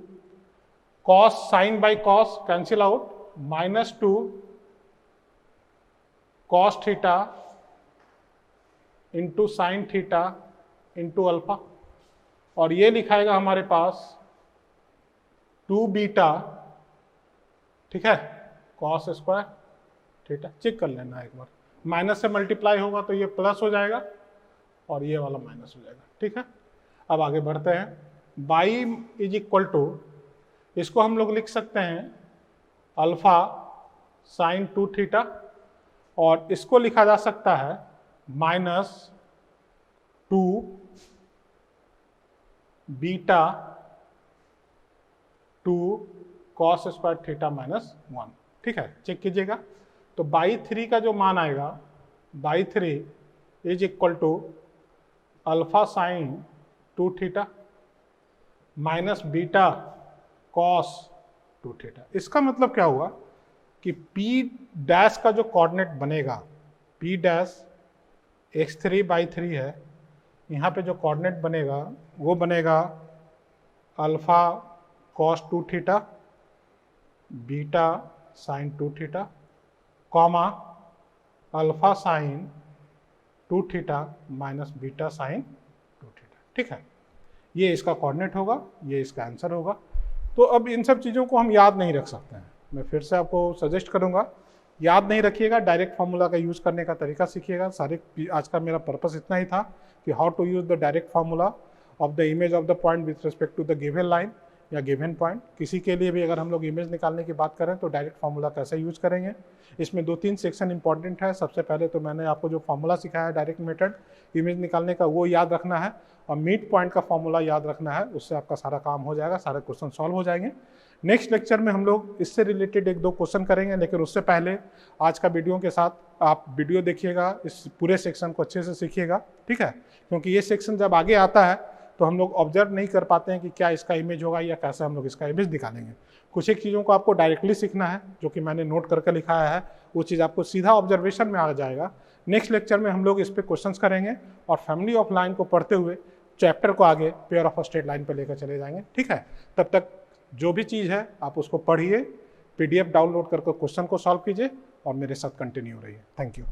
cos sine by cos cancel out -2 cos theta into sine theta into alpha, और ये लिखाएगा हमारे पास 2 बीटा, ठीक है, कॉस स्क्वायर थीटा। चेक कर लेना एक बार, माइनस से मल्टीप्लाई होगा तो ये प्लस हो जाएगा और ये वाला माइनस हो जाएगा, ठीक है। अब आगे बढ़ते हैं। बाई इज इक्वल टू, इसको हम लोग लिख सकते हैं अल्फा साइन 2 थीटा, और इसको लिखा जा सकता है -2 बीटा 2 कॉस स्क्वायर थीटा -1, ठीक है। चेक कीजिएगा, तो बाई 3 का जो मान आएगा, y 3 is equal to alpha sine 2 theta minus beta cos 2 theta. इसका मतलब क्या हुआ कि P डैश का जो कोऑर्डिनेट बनेगा, P डैश x3/3 है, यहाँ पे जो कोऑर्डिनेट बनेगा वो बनेगा alpha cos 2 theta beta sine 2 theta comma alpha sine 2 theta minus beta sine 2 theta, ठीक है। ये इसका कोऑर्डिनेट होगा, ये इसका आंसर होगा। तो अब इन सब चीज़ों को हम याद नहीं रख सकते हैं, मैं फिर से आपको सजेस्ट करूंगा, याद नहीं रखिएगा, डायरेक्ट फार्मूला का यूज़ करने का तरीका सीखिएगा। आज का मेरा पर्पस इतना ही था कि how to use the direct formula of the image of the point with respect to the given line या गिवन पॉइंट। किसी के लिए भी अगर हम लोग इमेज निकालने की बात करें तो डायरेक्ट फार्मूला कैसे यूज़ करेंगे, इसमें 2-3 सेक्शन इंपॉर्टेंट है। सबसे पहले तो मैंने आपको जो फार्मूला सिखाया है डायरेक्ट मेथड इमेज निकालने का, वो याद रखना है, और मिड पॉइंट का फार्मूला याद रखना है, उससे आपका सारा काम हो जाएगा, सारे क्वेश्चन सॉल्व हो जाएंगे। नेक्स्ट लेक्चर में हम लोग इससे रिलेटेड 1-2 क्वेश्चन करेंगे, लेकिन उससे पहले आज का वीडियो के साथ आप वीडियो देखिएगा, इस पूरे सेक्शन को अच्छे से सीखिएगा, ठीक है। क्योंकि ये सेक्शन जब आगे आता है तो हम लोग ऑब्जर्व नहीं कर पाते हैं कि क्या इसका इमेज होगा या कैसे हम लोग इसका इमेज निकालेंगे। कुछ एक चीज़ों को आपको डायरेक्टली सीखना है, जो कि मैंने नोट करके लिखाया है, वो चीज़ आपको सीधा ऑब्जर्वेशन में आ जाएगा। नेक्स्ट लेक्चर में हम लोग इस पर क्वेश्चंस करेंगे और फैमिली ऑफ लाइन को पढ़ते हुए चैप्टर को आगे पेयर ऑफ स्ट्रेट लाइन पर लेकर चले जाएंगे, ठीक है। तब तक जो भी चीज़ है आप उसको पढ़िए, PDF डाउनलोड करके क्वेश्चन को सॉल्व कीजिए और मेरे साथ कंटिन्यू रहिए। Thank you.